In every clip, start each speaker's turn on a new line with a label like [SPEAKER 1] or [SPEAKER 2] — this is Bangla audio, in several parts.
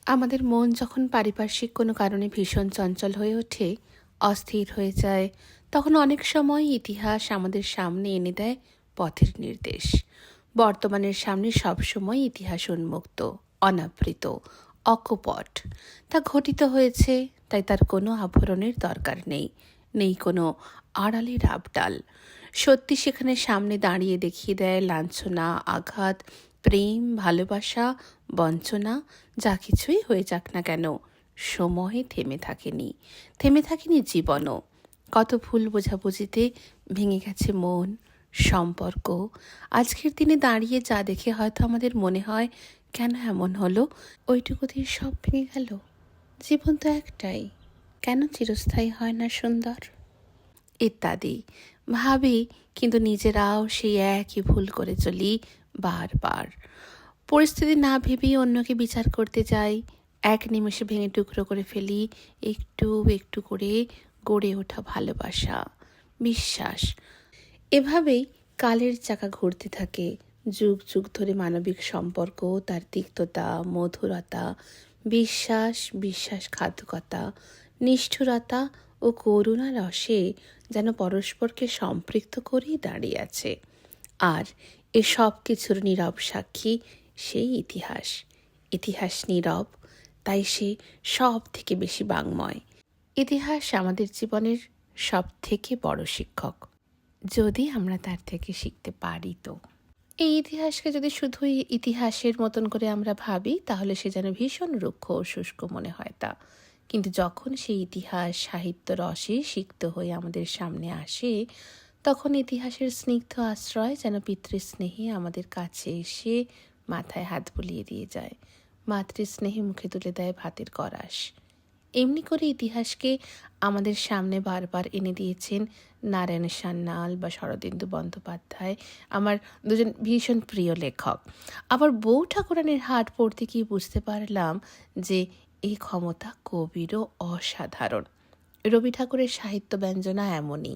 [SPEAKER 1] আমাদের মন যখন পারিপার্শ্বিক কোনো কারণে ভীষণ চঞ্চল হয়ে ওঠে, অস্থির হয়ে যায়, তখন অনেক সময় ইতিহাস আমাদের সামনে এনে দেয় পথের নির্দেশ। বর্তমানের সামনে সবসময় ইতিহাস উন্মুক্ত, অনাবৃত, অকপট। তা ঘটিত হয়েছে, তাই তার কোনো আভরণের দরকার নেই, নেই কোনো আড়ালের আবডাল। সত্যি সেখানে সামনে দাঁড়িয়ে দেখিয়ে দেয় লাঞ্ছনা, আঘাত, প্রেম, ভালোবাসা, বঞ্চনা, যা কিছুই হয়ে যাক না কেন, সময়ে থেমে থাকেনি জীবনও। কত ভুল বোঝাবুঝিতে ভেঙে গেছে মন, সম্পর্ক। আজকের দিনে দাঁড়িয়ে যা দেখে হয়তো আমাদের মনে হয়, কেন এমন হলো, ওইটুকুতেই সব ভেঙে গেল। জীবন তো একটাই, কেন চিরস্থায়ী হয় না সুন্দর? ইত্যাদি ভাবি, কিন্তু নিজেরাও সেই একই ভুল করে চলি বারবার। পরিস্থিতি না ভেবেই অন্যকে বিচার করতে যাই, এক নিমেষে ভেঙে টুকরো করে ফেলি একটু একটু করে গড়ে ওঠা ভালোবাসা, বিশ্বাস। এভাবেই কালের চাকা ঘুরতে থাকে, যুগ যুগ ধরে মানবিক সম্পর্ক, তার তিক্ততা, মধুরতা, বিশ্বাসঘাতকতা, নিষ্ঠুরতা ও করুণা রসে যেন পরস্পরকে সম্পৃক্ত করেই দাঁড়িয়ে আছে। আর এ সব কিছুর নীরব সাক্ষী সেই ইতিহাস। ইতিহাস নীরব, তাই সে সব থেকে বেশি বাংময়। ইতিহাস আমাদের জীবনের সব থেকে বড় শিক্ষক, যদি আমরা তার থেকে শিখতে পারি। তো এই ইতিহাসকে যদি শুধুই ইতিহাসের মতন করে আমরা ভাবি, তাহলে সে যেন ভীষণ রুক্ষ ও শুষ্ক মনে হয় তা। কিন্তু যখন সেই ইতিহাস সাহিত্য রসে সিক্ত হয়ে আমাদের সামনে আসে, তখন ইতিহাসের স্নিগ্ধ আশ্রয় যেন পিতৃস্নেহে আমাদের কাছে এসে মাথায় হাত বুলিয়ে দিয়ে যায়, মাতৃস্নেহে মুখে তুলে দেয় ভাতের করাস। এমনি করে ইতিহাসকে আমাদের সামনে বারবার এনে দিয়েছেন নারায়ণ সান্যাল বা শরদিন্দু বন্দ্যোপাধ্যায়, আমার দুজন ভীষণ প্রিয় লেখক। আবার বউ ঠাকুরানীর হাট পড়তে গিয়ে বুঝতে পারলাম যে এই ক্ষমতা কবিরও অসাধারণ। রবি ঠাকুরের সাহিত্য ব্যঞ্জনা এমনই,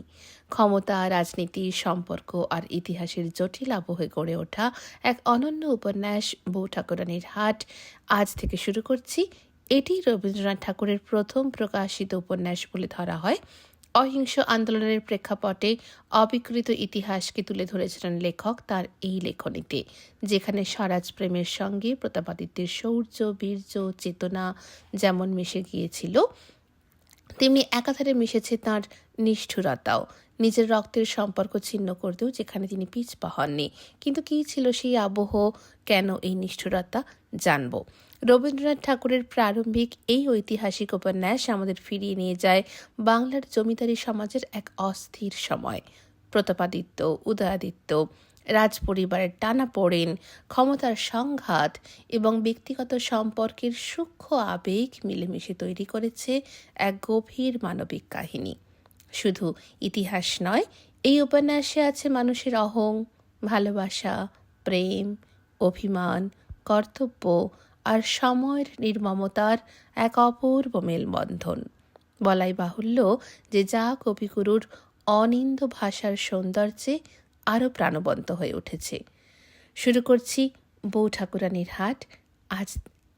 [SPEAKER 1] ক্ষমতা, রাজনীতি, সম্পর্ক আর ইতিহাসের জটিল আবহে গড়ে ওঠা এক অনন্য উপন্যাস বউ ঠাকুরানীর হাট আজ থেকে শুরু করছি। এটি রবীন্দ্রনাথ ঠাকুরের প্রথম প্রকাশিত উপন্যাস বলে ধরা হয়। অহিংস আন্দোলনের প্রেক্ষাপটে অবিকৃত ইতিহাসকে তুলে ধরেছিলেন লেখক তার এই লেখনীতে, যেখানে স্বরাজ প্রেমের সঙ্গে প্রতাপাদিত্যের শৌর্য, বীর্য, চেতনা যেমন মিশে গিয়েছিল, তেমনি একাধারে মিশেছে তাঁর নিষ্ঠুরতাও। নিজের রক্তের সম্পর্ক ছিন্ন করতেও যেখানে তিনি পিছপা হননি। কিন্তু কী ছিল সেই আবহ, কেন এই নিষ্ঠুরতা, জানব। রবীন্দ্রনাথ ঠাকুরের প্রারম্ভিক এই ঐতিহাসিক উপন্যাস আমাদের ফিরিয়ে নিয়ে যায় বাংলার জমিদারি সমাজের এক অস্থির সময়। প্রতাপাদিত্য, উদয়াদিত্য, রাজপরিবারের টানাপোড়েন, ক্ষমতার সংঘাত এবং ব্যক্তিগত সম্পর্কের সূক্ষ্ম আবেগ মিলেমিশে তৈরি করেছে এক গভীর মানবিক কাহিনী। শুধু ইতিহাস নয়, এই উপন্যাসে আছে মানুষের অহং, ভালোবাসা, প্রেম, অভিমান, কর্তব্য আর সময়ের নির্মমতার এক অপূর্ব মেলবন্ধন। বলাই বাহুল্য যে যা কবিগুরুর অনিন্দ্য ভাষার সৌন্দর্যে আরও প্রাণবন্ত হয়ে উঠেছে। শুরু করছি বউ ঠাকুরানীর হাট আজ,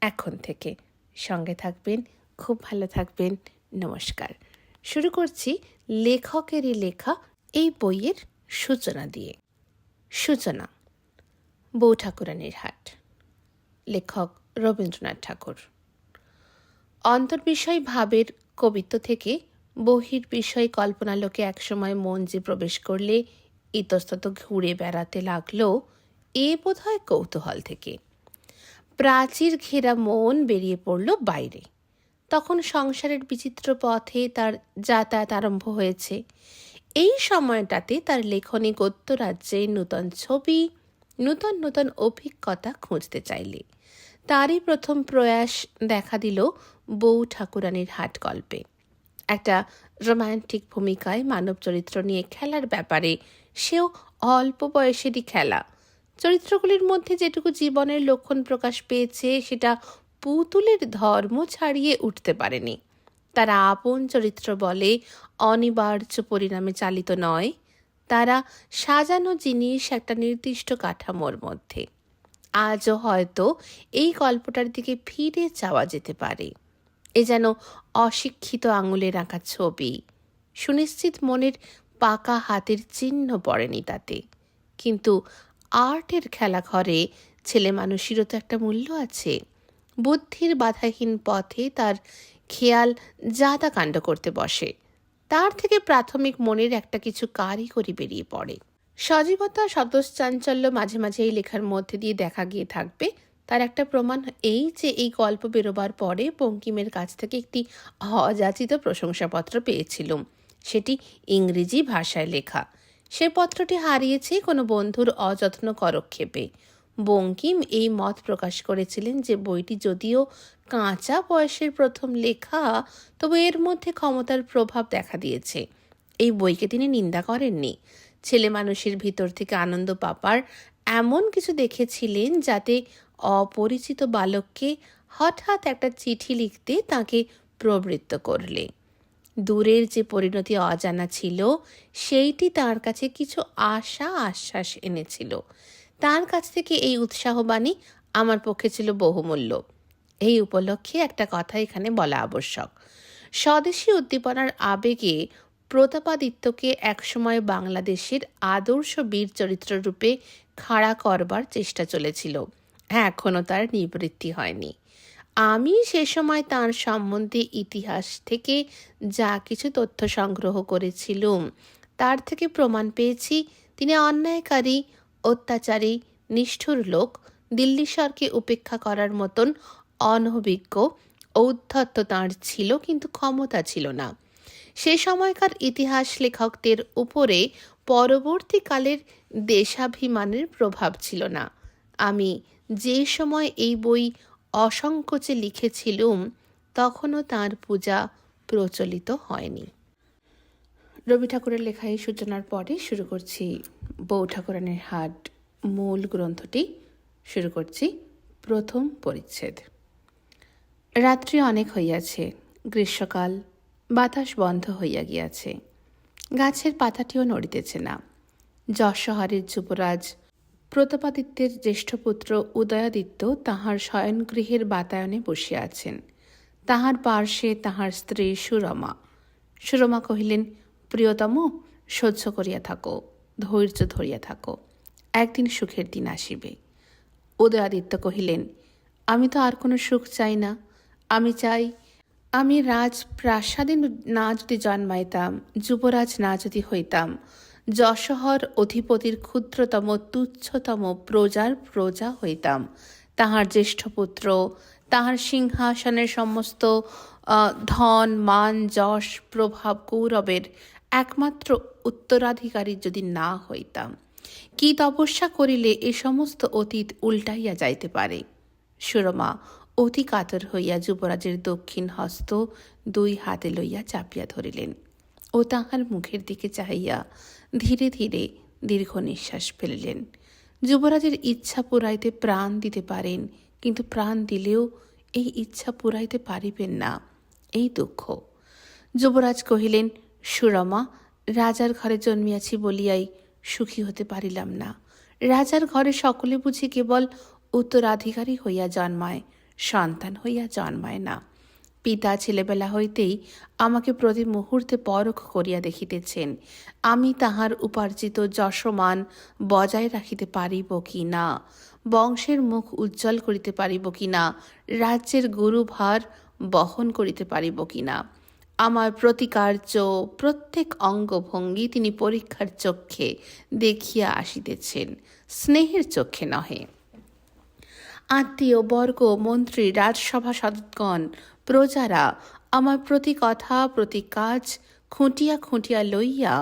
[SPEAKER 1] এখন থেকে। সঙ্গে থাকবেন, খুব ভালো থাকবেন। নমস্কার। শুরু করছি লেখকেরই লেখা এই বইয়ের সূচনা দিয়ে। সূচনা, বউ ঠাকুরানীর হাট, লেখক রবীন্দ্রনাথ ঠাকুর। অন্তর্বিষয় ভাবের কবিত্ব থেকে বহির বিষয় কল্পনালোকে একসময় মন যে প্রবেশ করলে ইতস্তত ঘুরে বেড়াতে লাগলো, এ বোধহয় কৌতূহল থেকে। প্রাচীর ঘেরা মন বেরিয়ে পড়ল বাইরে। তখন সংসারের বিচিত্র পথে তার যাতায়াত আরম্ভ হয়েছে। এই সময়টাতে তার লেখনী গদ্য রাজ্যে নূতন ছবি, নূতন নূতন অভিজ্ঞতা খুঁজতে চাইলে তারই প্রথম প্রয়াস দেখা দিল বউ ঠাকুরানীর হাট গল্পে। একটা রোম্যান্টিক ভূমিকায় মানব চরিত্র নিয়ে খেলার ব্যাপারে, সেও অল্প বয়সেরই খেলা। চরিত্রগুলির মধ্যে যেটুকু জীবনের লক্ষণ প্রকাশ পেয়েছে, সেটা পুতুলের ধর্ম ছাড়িয়ে উঠতে পারেনি। তারা আপন চরিত্র বলে অনিবার্য পরিণামে চালিত নয়, তারা সাজানো জিনিস একটা নির্দিষ্ট কাঠামোর মধ্যে। আজও হয়তো এই গল্পটার দিকে ফিরে যাওয়া যেতে পারে। এ যেন অশিক্ষিত আঙুলের আঁকা ছবি, সুনিশ্চিত মনের পাকা হাতের চিহ্ন পড়েনি তাতে। কিন্তু আর্টের খেলাঘরে ছেলে মানুষেরও তো একটা মূল্য আছে। বুদ্ধির বাধাহীন পথে তার খেয়াল জাদা কাণ্ড করতে বসে, তার থেকে প্রাথমিক মনের একটা কিছু কারিগরি বেরিয়ে পড়ে। সজীবতা স্বতঃচাঞ্চল্য মাঝে মাঝে এই লেখার মধ্যে দিয়ে দেখা গিয়ে থাকবে। তার একটা প্রমাণ এই যে এই গল্প বেরোবার পরে বঙ্কিমের কাছ থেকে একটি অযাচিত প্রশংসাপত্র পেয়েছিলুম, সেটি ইংরেজি ভাষায় লেখা। সে পত্রটি হারিয়েছে কোনো বন্ধুর অযত্ন করক্ষেপে। বঙ্কিম এই মত প্রকাশ করেছিলেন যে বইটি যদিও কাঁচা বয়সের প্রথম লেখা, তবু এর মধ্যে ক্ষমতার প্রভাব দেখা দিয়েছে। এই বইকে তিনি নিন্দা করেননি। ছেলে মানুষের ভিতর থেকে আনন্দ পাবার এমন কিছু দেখেছিলেন যাতে অপরিচিত বালককে হঠাৎ একটা চিঠি লিখতে তাকে প্রবৃত্ত করলে। দূরের যে পরিণতি অজানা ছিল, সেইটি তার কাছে কিছু আশা আশ্বাস এনেছিল। তার কাছ থেকে এই উৎসাহবাণী আমার পক্ষে ছিল বহুমূল্য। এই উপলক্ষে একটা কথা এখানে বলা আবশ্যক। স্বদেশী উদ্দীপনার আবেগে প্রতাপাদিত্যকে একসময় বাংলাদেশের আদর্শ বীর চরিত্র রূপে খাড়া করবার চেষ্টা চলেছিল। এখনও তার নিবৃত্তি হয়নি। আমি সে সময় তাঁর সম্বন্ধে ইতিহাস থেকে যা কিছু তথ্য সংগ্রহ করেছিলুম, তার থেকে প্রমাণ পেয়েছি তিনি অন্যায়কারী, অত্যাচারী, নিষ্ঠুর লোক, দিল্লীশ্বরকে উপেক্ষা করার মতন অনভিজ্ঞ ঔদ্ধত্য তাঁর ছিল, কিন্তু ক্ষমতা ছিল না। সে সময়কার ইতিহাস লেখকদের উপরে পরবর্তীকালের দেশাভিমানের প্রভাব ছিল না। আমি যে সময় এই বই অসংকোচে লিখেছিলুম, তখনও তাঁর পূজা প্রচলিত হয়নি। রবি ঠাকুরের লেখা এই সূচনার পরে শুরু করছি বউ ঠাকুরানীর হাট মূল গ্রন্থটি। শুরু করছি প্রথম পরিচ্ছেদ। রাত্রি অনেক হইয়াছে, গ্রীষ্মকাল, বাতাস বন্ধ হইয়া গিয়াছে, গাছের পাতাটিও নড়িতেছে না। যশোহরের যুবরাজ প্রতাপাদিত্যের জ্যেষ্ঠপুত্র উদয়াদিত্য তাহার শয়নগৃহের বাতায়নে বসিয়া আছেন। তাহার পার্শ্বে তাহার স্ত্রী সুরমা। সুরমা কহিলেন, প্রিয়তম, সহ্য করিয়া থাকো, ধৈর্য ধরিয়া থাকো, একদিন সুখের দিন আসিবে। উদয়াদিত্য কহিলেন, আমি তো আর কোনো সুখ চাই না। আমি চাই আমি রাজপ্রাসাদে না যদি জন্মাইতাম, যুবরাজ না যদি হইতাম, যশোহর অধিপতির ক্ষুদ্রতম তুচ্ছতম প্রজার প্রজা হইতাম। তাহার জ্যেষ্ঠপুত্র, তাহার সিংহাসনের সমস্ত ধন, মান, যশ, প্রভাব কৌরবের একমাত্র উত্তরাধিকারী যদি না হইতাম, কি তপস্যা করিলে এ সমস্ত অতীত উল্টাইয়া যাইতে পারে। সুরমা অতি কাতর হইয়া যুবরাজের দক্ষিণ হস্ত দুই হাতে লইয়া চাপিয়া ধরিলেন ও তাহার মুখের দিকে চাহিয়া ধীরে ধীরে দীর্ঘ নিঃশ্বাস ফেলিলেন। যুবরাজের ইচ্ছা পুরাইতে প্রাণ দিতে পারেন, কিন্তু প্রাণ দিলেও এই ইচ্ছা পুরাইতে পারিবেন না, এই দুঃখ। যুবরাজ কহিলেন, সুরমা, রাজার ঘরে জন্মিয়াছি বলিয়াই সুখী হতে পারিলাম না। রাজার ঘরে সকলে বুঝি কেবল উত্তরাধিকারী হইয়া জন্মায়, সন্তান হইয়া জন্মায় না। পিতা ছেলেবেলা হইতেই আমাকে প্রতি মুহূর্তে পরখ করিয়া দেখিতেছেন, আমি তাহার উপার্জিত যশমান বজায় রাখিতে পারিব কি না, বংশের মুখ উজ্জ্বল করিতে পারিব কি না, রাজ্যের গুরুভার বহন করিতে পারিব কি না। আমার প্রতিকার্য প্রত্যেক অঙ্গভঙ্গি তিনি পরীক্ষার চক্ষে দেখিয়া আসিতেছেন, স্নেহের চক্ষে নহে। আত্মীয় বর্গ, মন্ত্রী, রাজসভা সদগণ, প্রজারা আমার প্রতি কথা প্রতি কাজ খুঁটিয়া খুঁটিয়া লইয়া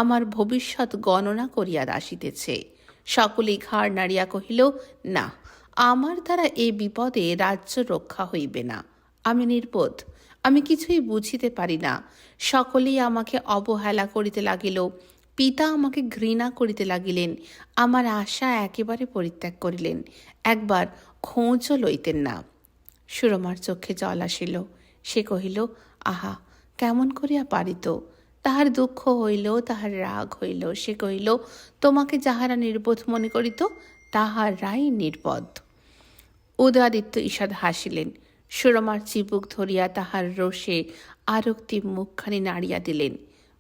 [SPEAKER 1] আমার ভবিষ্যৎ গণনা করিয়া আসিতেছে। সকলেই ঘাড় নাড়িয়া কহিল, না, আমার দ্বারা এই বিপদে রাজ্য রক্ষা হইবে না। আমি নির্বোধ, আমি কিছুই বুঝিতে পারি না। সকলেই আমাকে অবহেলা করিতে লাগিল, পিতা আমাকে ঘৃণা করিতে লাগিলেন, আমার আশা একেবারে পরিত্যাগ করিলেন, একবার খোঁজও লইতেন না। সুরমার চক্ষে জল আসিল। সে কহিল, আহা, কেমন করিয়া পারিত। তাহার দুঃখ হইল, তাহার রাগ হইল। সে কহিল, তোমাকে যাহারা নির্বোধ মনে করিত, তাহার রায় নির্বদ। উদয়াদিত্য ঈষৎ হাসিলেন। সুরমার চিবুক ধরিয়া তাহার রোষে আরক্তি মুখখানি নাড়িয়া দিলেন।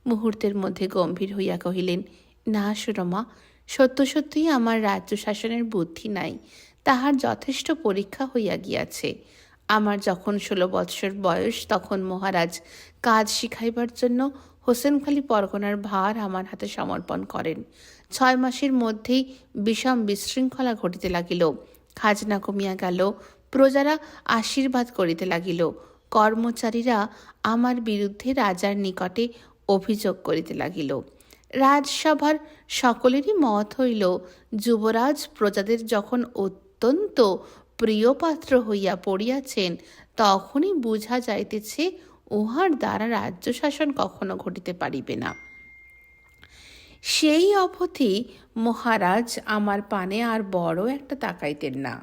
[SPEAKER 1] মুহূর্তের মধ্যে গম্ভীর হইয়া কহিলেন, না সুরমা, সত্য সত্যই আমার রাজ্য শাসনের বুদ্ধি নাই, তাহার যথেষ্ট পরীক্ষা হইয়া গিয়াছে। আমার যখন 16 বৎসর বয়স, তখন মহারাজ কাজ শিখাইবার জন্য হোসেনখালী পরগনার ভার আমার হাতে সমর্পণ করেন। 6 মাসের মধ্যেই বিষম বিশৃঙ্খলা ঘটিতে লাগিল। খাজনা কমিয়া গেল, প্রজারা আশীর্বাদ করিতে লাগিল, কর্মচারীরা আমার বিরুদ্ধে রাজার নিকটে অভিযোগ করিতে লাগিল। রাজসভার সকলেরই মত হইল, যুবরাজ প্রজাদের যখন অত্যন্ত প্রিয়পাত্র হইয়া পড়িয়াছেন, তখনই বুঝা যাইতেছে উহার দ্বারা রাজ্য শাসন কখনো ঘটিতে পারিবে না। সেই অবধি মহারাজ আমার পানে আর বড় একটা তাকাইতেন না।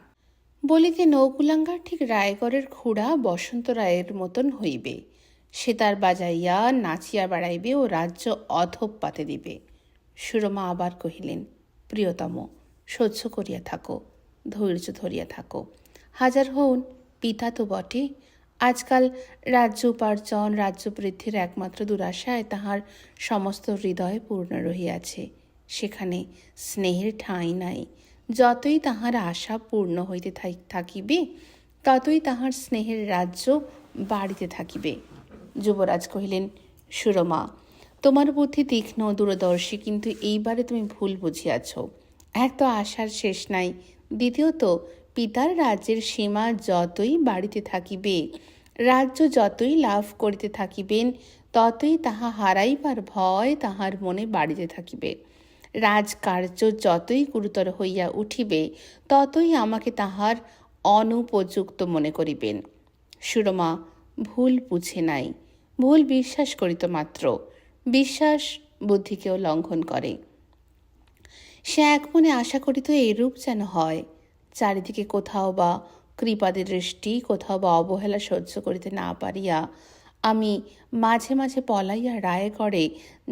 [SPEAKER 1] বলিতে নৌকুলাঙ্গার ঠিক রায়গড়ের খুড়া বসন্ত রায়ের মতন হইবে। সেতার বাজাইয়া নাচিয়া বেড়াইবে ও রাজ্য অধঃপাতে দিবে। সুরমা আবার কহিলেন, প্রিয়তম, সহ্য করিয়া থাকো, ধৈর্য ধরিয়া থাকো। হাজার হউন পিতা তো বটে। আজকাল রাজ্য উপার্জন, রাজ্য বৃদ্ধির একমাত্র দুরাশায় তাহার সমস্ত হৃদয় পূর্ণ রহিয়াছে। সেখানে স্নেহের ঠাঁই নাই। যতই তাহার আশা পূর্ণ হইতে থাকিবে, ততই তাহার স্নেহের রাজ্য বাড়িতে থাকিবে। যুবরাজ কহিলেন, সুরমা, তোমার বুদ্ধি তীক্ষ্ণ দূরদর্শী, কিন্তু এইবারে তুমি ভুল বুঝিয়াছ। এক তো আশার শেষ নাই, দ্বিতীয়ত পিতার রাজ্যের সীমা যতই বাড়িতে থাকিবে, রাজ্য যতই লাভ করিতে থাকিবেন, ততই তাহা হারাইবার ভয় তাহার মনে বাড়িতে থাকিবে। রাজকার্য যতই গুরুতর হইয়া উঠিবে, ততই আমাকে তাহার অনুপযুক্ত মনে করিবেন। সুরমা ভুল বুঝে নাই, ভুল বিশ্বাস করিত মাত্র। বিশ্বাস বুদ্ধিকেও লঙ্ঘন করে। সে এক মনে আশা করিত এরূপ যেন হয়। চারিদিকে কোথাও বা কৃপাদের দৃষ্টি, কোথাও বা অবহেলা সহ্য করিতে না পারিয়া আমি মাঝে মাঝে পলাইয়া রায়গড়ে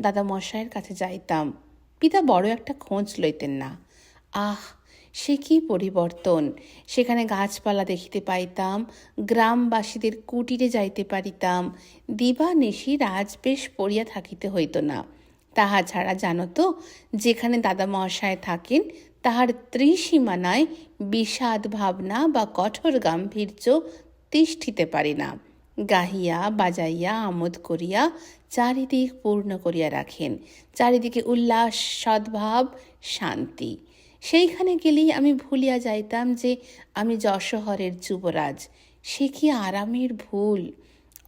[SPEAKER 1] দাদামশাইয়ের কাছে যাইতাম। পিতা বড় একটা খোঁজ লইতেন না। আহ, সে কি পরিবর্তন! সেখানে গাছপালা দেখিতে পাইতাম, গ্রামবাসীদের কুটিরে যাইতে পারিতাম, দিবানিশি রাজবেশ পড়িয়া থাকিতে হইত না। তাহা ছাড়া জানো তো, যেখানে দাদামশায় থাকেন, তাহার ত্রিসীমানায় বিষাদ ভাবনা বা কঠোর গাম্ভীর্য তিষ্ঠিতে পারি না। গাহিয়া বাজাইয়া আমোদ করিয়া চারিদিক পূর্ণ করিয়া রাখেন। চারিদিকে উল্লাস, সদ্ভাব, শান্তি। সেইখানে গেলেই আমি ভুলিয়া যাইতাম যে আমি যশোহরের যুবরাজ। সে কি আরামের ভুল!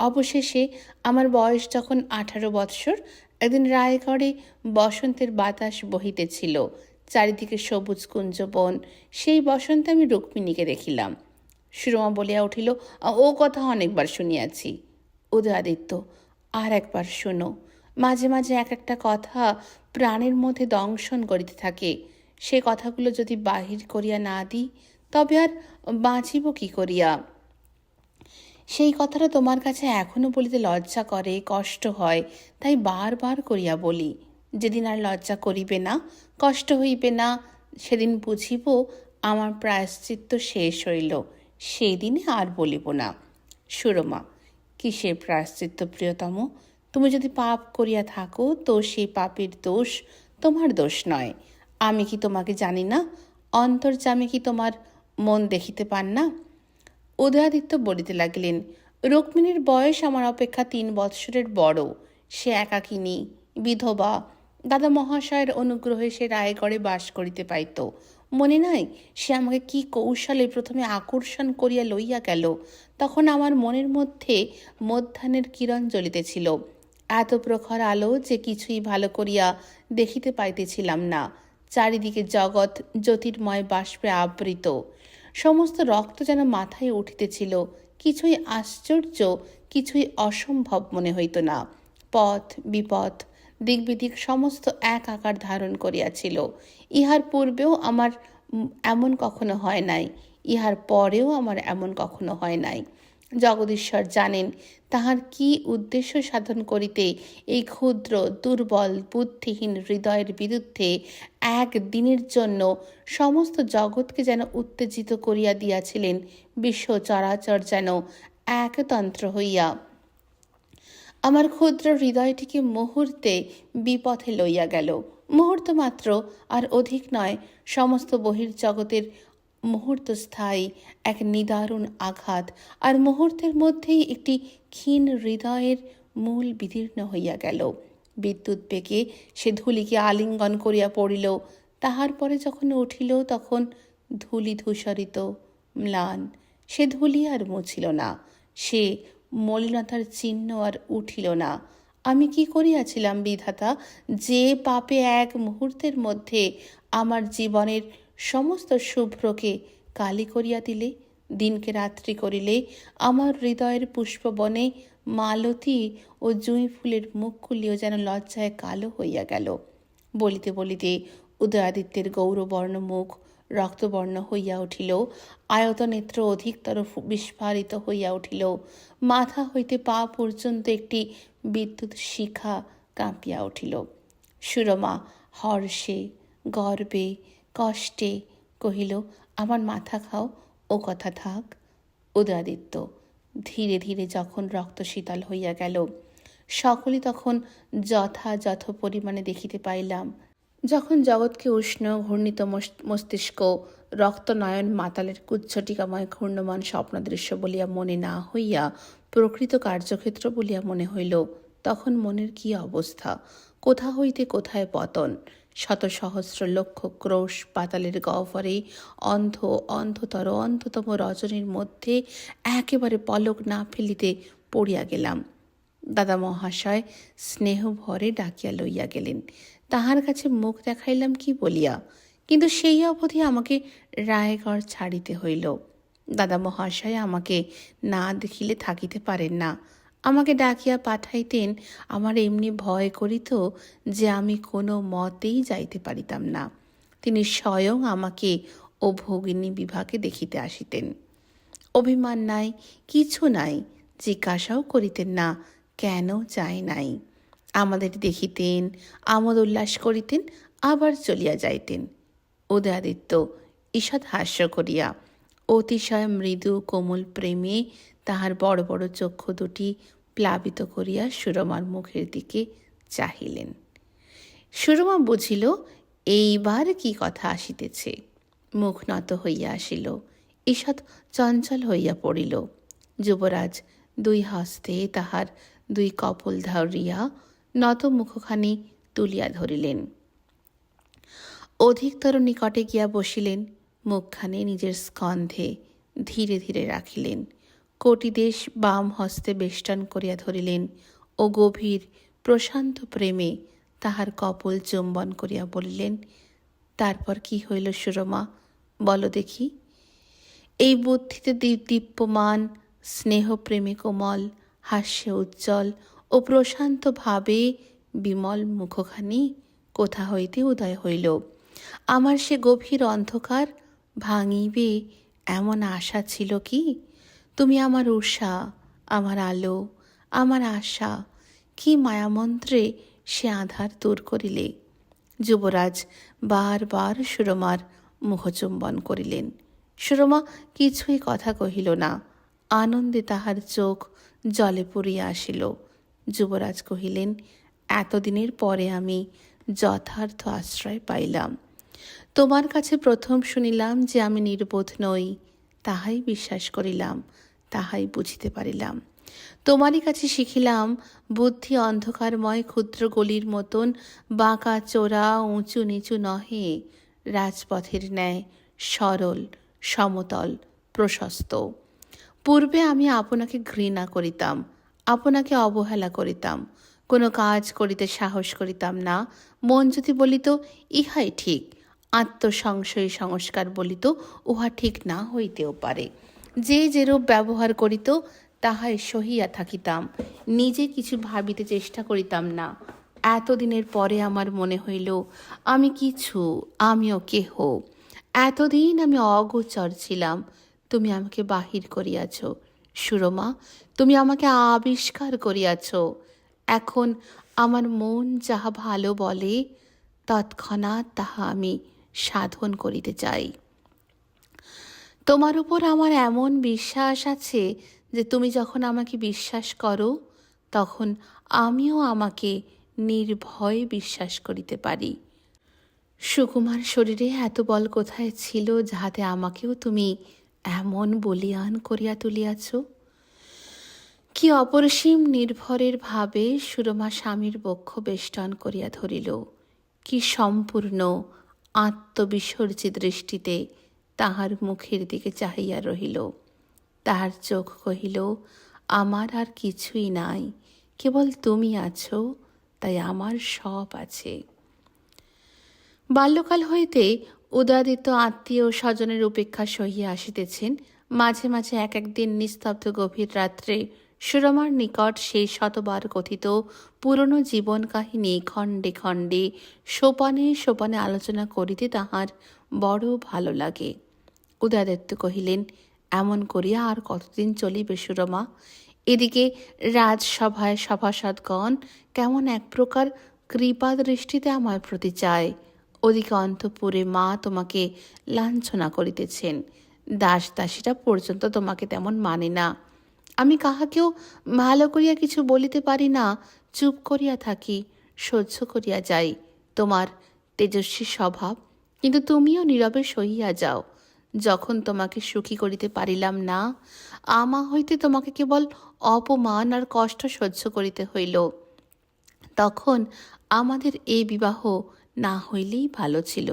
[SPEAKER 1] অবশেষে আমার বয়স যখন 18 বৎসর, একদিন রায়গড়ে বসন্তের বাতাস বহিতেছিল, চারিদিকে সবুজ কুঞ্জবন। সেই বসন্তে আমি রুক্মিণীকে দেখিলাম। সুরমা বলিয়া উঠিল, ও কথা অনেকবার শুনিয়াছি। উদয়াদিত্য, আর একবার শোনো। মাঝে মাঝে এক একটা কথা প্রাণের মধ্যে দংশন করিতে থাকে। সে কথাগুলো যদি বাহির করিয়া না দিই, তবে আর বাঁচিব কি করিয়া? সেই কথাটা তোমার কাছে এখনো বলিতে লজ্জা করে, কষ্ট হয়, তাই বারবার করিয়া বলি। যেদিন আর লজ্জা করিবে না, কষ্ট হইবে না, সেদিন বুঝিব আমার প্রায়শ্চিত্ত শেষ হইল। সেই দিনে আর বলিব না। সুরমা, কিসের প্রায়শ্চিত্ত প্রিয়তম? তুমি যদি পাপ করিয়া থাকো, তো সেই পাপের দোষ তোমার দোষ নয়। আমি কি তোমাকে জানি না? অন্তর্যামী কি তোমার মন দেখিতে পান না? উদয়াদিত্য বলিতে লাগিলেন, রুক্মিণীর বয়স আমার অপেক্ষা 3 বৎসরের বড়। সে একাকিনী, বিধবা। দাদা মহাশয়ের অনুগ্রহে সে রায়গড়ে বাস করিতে পাইত। মনে নাই, সে আমাকে কি কৌশলে প্রথমে আকর্ষণ করিয়া লইয়া গেল। তখন আমার মনের মধ্যে মধ্যাহ্নের কিরণ জ্বলিতেছিল, এত প্রখর আলো যে কিছুই ভালো করিয়া দেখিতে পাইতেছিলাম না। চারিদিকে জগৎ জ্যোতির্ময় বাষ্পে আবৃত। সমস্ত রক্ত যেন মাথায় উঠিতেছিল। কিছুই আশ্চর্য, কিছুই অসম্ভব মনে হইত না। পথ বিপথ, দিক বিদিক সমস্ত এক আকার ধারণ করিয়াছিল। ইহার পূর্বেও আমার এমন কখনো হয় নাই, ইহার পরেও আমার এমন কখনো হয় নাই। জগদীশ্বর জানেন তাহার কি উদ্দেশ্য সাধন করিতে এই ক্ষুদ্র দুর্বল বুদ্ধিহীন হৃদয়ের বিরুদ্ধে এক দিনের জন্য সমস্ত জগৎকে যেন উত্তেজিত করিয়া দিয়াছিলেন। বিশ্ব চরাচর যেন একতন্ত্র হইয়া আমার ক্ষুদ্র হৃদয়টিকে মুহূর্তে বিপথে লইয়া গেল। মুহূর্ত মাত্র, আর অধিক নয়। সমস্ত বহির্জগতের মুহূর্তস্থায়ী এক নিদারুণ আঘাত, আর মুহূর্তের মধ্যেই একটি ক্ষীণ হৃদয়ের মূল বিদীর্ণ হইয়া গেল। বিদ্যুৎ বেগে সে ধূলিকে আলিঙ্গন করিয়া পড়িল। তাহার পরে যখন উঠিল তখন ধূলি ধূসরিত, ম্লান। সে ধূলি আর মুছিল না, সে মলিনতার চিহ্ন আর উঠিল না। আমি কি করিয়াছিলাম বিধাতা, যে পাপে এক মুহূর্তের মধ্যে আমার জীবনের সমস্ত শুভ্রকে কালি করিয়া দিলে, দিনকে রাত্রি করিলে, আমার হৃদয়ের পুষ্পবনে মালতী ও জুঁই ফুলের মুখগুলিও যেন লজ্জায় কালো হইয়া গেল। বলিতে বলিতে উদয়াদিত্যের গৌরবর্ণ মুখ রক্তবর্ণ হইয়া উঠিল, আয়তনেত্র অধিকতর বিস্ফারিত হইয়া উঠিল। মাথা হইতে পা পর্যন্ত একটি বিদ্যুৎ শিখা কাঁপিয়া উঠিল। সুরমা হর্ষে, গর্বে, কষ্টে কহিল, আমার মাথা খাও, ও কথা থাক। উদয়াদিত্য ধীরে ধীরে যখন রক্ত শীতল হইয়া গেল, সকলে তখন যথাযথ পরিমাণে দেখিতে পাইলাম। যখন জগৎকে উষ্ণ ঘূর্ণিত মস্তিষ্ক রক্তনয়ন মাতালের কুচ্ছটিকাময় ঘূর্ণমান স্বপ্নদৃশ্য বলিয়া মনে না হইয়া প্রকৃত কার্যক্ষেত্র বলিয়া মনে হইল, তখন মনের কি অবস্থা! কোথা হইতে কোথায় পতন! শত সহস্র লক্ষ ক্রোশ পাতালের গহ্বরে অন্ধতম রজনীর মধ্যে একেবারে পলক না ফেলিতে পড়িয়া গেলাম। দাদা মহাশয় স্নেহ ভরে ডাকিয়া লইয়া গেলেন। তাহার কাছে মুখ দেখাইলাম কি বলিয়া, কিন্তু সেই অবধি আমাকে রায়গড় ছাড়িতে হইল। দাদা মহাশয় আমাকে না দেখিলে থাকিতে পারেন না। আমাকে ডাকিয়া পাঠাইতেন, আমার এমনি ভয় করিত যে আমি কোনো মতেই যাইতে পারিতাম না। তিনি স্বয়ং আমাকে ও ভগিনী বিভাকে দেখিতে আসিতেন। অভিমান নাই, কিছু নাই, জিজ্ঞাসাও করিতেন না কেন যাই নাই। আমাদের দেখিতেন, আমোদ উল্লাস করিতেন, আবার চলিয়া যাইতেন। উদয়াদিত্য ঈষৎ হাস্য করিয়া অতিশয় মৃদু কোমল প্রেমে তাহার বড় বড় চক্ষু দুটি প্লাবিত করিয়া সুরমার মুখের দিকে চাহিলেন। সুরমা বুঝিল এইবার কি কথা আসিতেছে। মুখ নত হইয়া আসিল, ঈষৎ চঞ্চল হইয়া পড়িল। যুবরাজ দুই হস্তে তাহার দুই কপল ধরিয়া নত মুখখানি তুলিয়া ধরিলেন। অধিকতর নিকটে গিয়া বসিলেন, মুখখানি নিজের স্কন্ধে ধীরে ধীরে রাখিলেন। কটিদেশ বাম হস্তে বেষ্টন করিয়া ধরিলেন ও গভীর প্রশান্ত প্রেমে তাহার কপল চুম্বন করিয়া বলিলেন, তারপর কি হইল সুরমা, বলো দেখি। এই বুদ্ধিতে দীপ্যমান স্নেহ প্রেমে কোমল, হাস্যে উজ্জ্বল ও প্রশান্ত ভাবে বিমল মুখখানি কোথা হইতে উদয় হইল। আমার সে গভীর অন্ধকার ভাঙিবে এমন আশা ছিল কি? তুমি আমার উষা, আমার আলো, আমার আশা, কি মায়ামন্ত্রে সে আধার দূর করিলে। যুবরাজ বারবার সুরমার মুখচুম্বন করিলেন। সুরমা কিছুই কথা কহিল না। আনন্দে তাহার চোখ জলে পড়িয়া আসিল। যুবরাজ কহিলেন, এতদিনের পরে আমি যথার্থ আশ্রয় পাইলাম। তোমার কাছে প্রথম শুনিলাম যে আমি নির্বোধ নই, তাহাই বিশ্বাস করিলাম, তাহাই বুঝিতে পারিলাম। তোমারই কাছে শিখিলাম বুদ্ধি অন্ধকারময় ক্ষুদ্র গলির মতন বাঁকা চোরা উঁচু নিচু নহে, রাজপথের ন্যায় সরল, সমতল, প্রশস্ত। পূর্বে আমি আপনাকে ঘৃণা করিতাম, আপনাকে অবহেলা করিতাম, কোনো কাজ করিতে সাহস করিতাম না। মন যদি বলিত ইহাই ঠিক, আত্মসংশয় সংস্কার বলিত উহা ঠিক না হইতেও পারে। যে যেরূপ ব্যবহার করিত তাহাই সহিয়া থাকিতাম, নিজে কিছু ভাবিতে চেষ্টা করিতাম না। এতদিনের পরে আমার মনে হইল আমি কিছু, আমিও কেহ। এতদিন আমি অগোচর ছিলাম, তুমি আমাকে বাহির করিয়াছ। সুরমা, তুমি আমাকে আবিষ্কার করিয়াছ। এখন আমার মন যাহা ভালো বলে তৎক্ষণাৎ তাহা আমি সাধন করিতে চাই। তোমার উপর আমার এমন বিশ্বাস আছে যে তুমি যখন আমাকে বিশ্বাস করো তখন আমিও আমাকে নির্ভয়ে বিশ্বাস করিতে পারি। সুকুমার শরীরে এত বল কোথায় ছিল যাহাতে আমাকেও তুমি এমন বলিয়ান করিয়া তুলিয়াছ? কি অপরিসীম নির্ভরের ভাবে সুরমা স্বামীর বক্ষ বেষ্টন করিয়া ধরিল। কি সম্পূর্ণ আত্মবিসর্জিত দৃষ্টিতে তাহার মুখের দিকে চাহিয়া রহিল। তাহার চোখ কহিল, আমার আর কিছুই নাই, কেবল তুমি আছো, তাই আমার সব আছে। বাল্যকাল হইতে উদয়াদিত্য আত্মীয় স্বজনের উপেক্ষা সহিয়া আসিতেছেন। মাঝে মাঝে এক একদিন নিস্তব্ধ গভীর রাত্রে সুরমার নিকট সেই শতবার কথিত পুরনো জীবন কাহিনী খণ্ডে খণ্ডে সোপানে সোপানে আলোচনা করিতে তাহার বড় ভালো লাগে। উদয়াদিত্য কহিলেন, এমন করিয়া আর কতদিন চলিবে সুরমা? এদিকে রাজসভায় সভাসদগণ কেমন এক প্রকার কৃপা দৃষ্টিতে আমার প্রতি চায়, ওদিকে অন্তঃপুরে মা তোমাকে লাঞ্ছনা করিতেছেন, দাস দাসীরা পর্যন্ত তোমাকে তেমন মানে না। আমি কাহাকেও ভালো করিয়া কিছু বলিতে পারি না, চুপ করিয়া থাকি, সহ্য করিয়া যাই। তোমার তেজস্বী স্বভাব, কিন্তু তুমিও নীরবে সহিয়া যাও। যখন তোমাকে সুখী করিতে পারিলাম না, আমা হইতে তোমাকে কেবল অপমান আর কষ্ট সহ্য করিতে হইল, তখন আমাদের এ বিবাহ না হইলেই ভালো ছিল।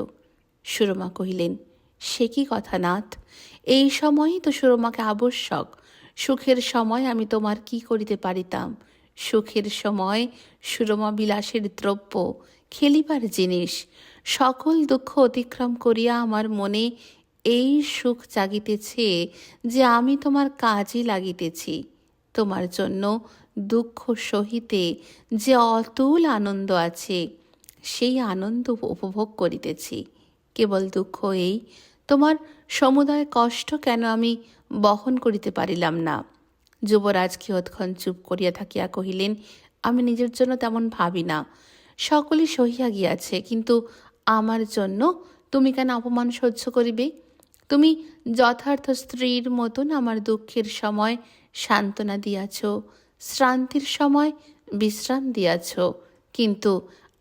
[SPEAKER 1] সুরমা কহিলেন, সে কি কথা নাথ, এই সময়ই তো সুরমাকে আবশ্যক। সুখের সময় আমি তোমার কি করিতে পারিতাম? সুখের সময় সুরমা বিলাসের দ্রব্য, খেলিবার জিনিস। সকল দুঃখ অতিক্রম করিয়া আমার মনে এই সুখ জাগিতেছে যে আমি তোমার কাজে লাগিতেছি। তোমার জন্য দুঃখ সহিতে যে অতুল আনন্দ আছে, সেই আনন্দ উপভোগ করিতেছি। কেবল দুঃখ এই, তোমার সমুদয় কষ্ট কেন আমি বহন করিতে পারিলাম না। যুবরাজ কিয়ৎক্ষণ চুপ করিয়া থাকিয়া কহিলেন, আমি নিজের জন্য তেমন ভাবি না, সকলে সহিয়া গিয়াছে, কিন্তু আমার জন্য তুমি কেন অপমান সহ্য করিবে? তুমি যথার্থ স্ত্রীর মতন আমার দুঃখের সময় সান্ত্বনা দিয়াছ, শ্রান্তির সময় বিশ্রাম দিয়াছ, কিন্তু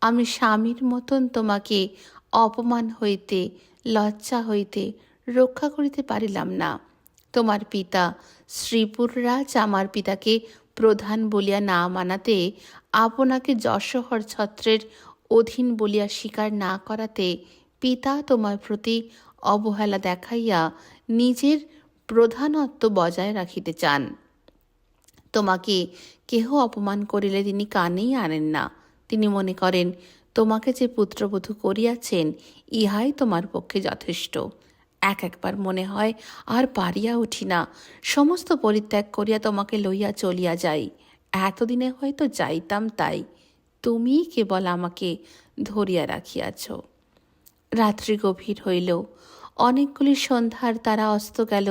[SPEAKER 1] আমি স্বামীর মতন তোমাকে অপমান হইতে, লজ্জা হইতে রক্ষা করিতে পারিলাম না। তোমার পিতা শ্রীপুররাজ আমার পিতাকে প্রধান বলিয়া না মানাতে, আপনাকে যশোহর ছত্রের অধীন বলিয়া স্বীকার না করাতে, পিতা তোমার প্রতি অবহেলা দেখাইয়া নিজের প্রধানত্ব বজায় রাখিতে চান। তোমাকে কেহ অপমান করিলে তিনি কানেই আনেন না। তিনি মনে করেন তোমাকে যে পুত্রবধূ করিয়াছেন ইহাই তোমার পক্ষে যথেষ্ট। একবার মনে হয় আর পারিয়া উঠি না, সমস্ত পরিত্যাগ করিয়া তোমাকে লইয়া চলিয়া যাই। এতদিনে হয়তো যাইতাম, তাই তুমি কেবল আমাকে ধরিয়া রাখিয়াছ। রাত্রি গভীর হইল, অনেকগুলি সন্ধ্যার তারা অস্ত গেল,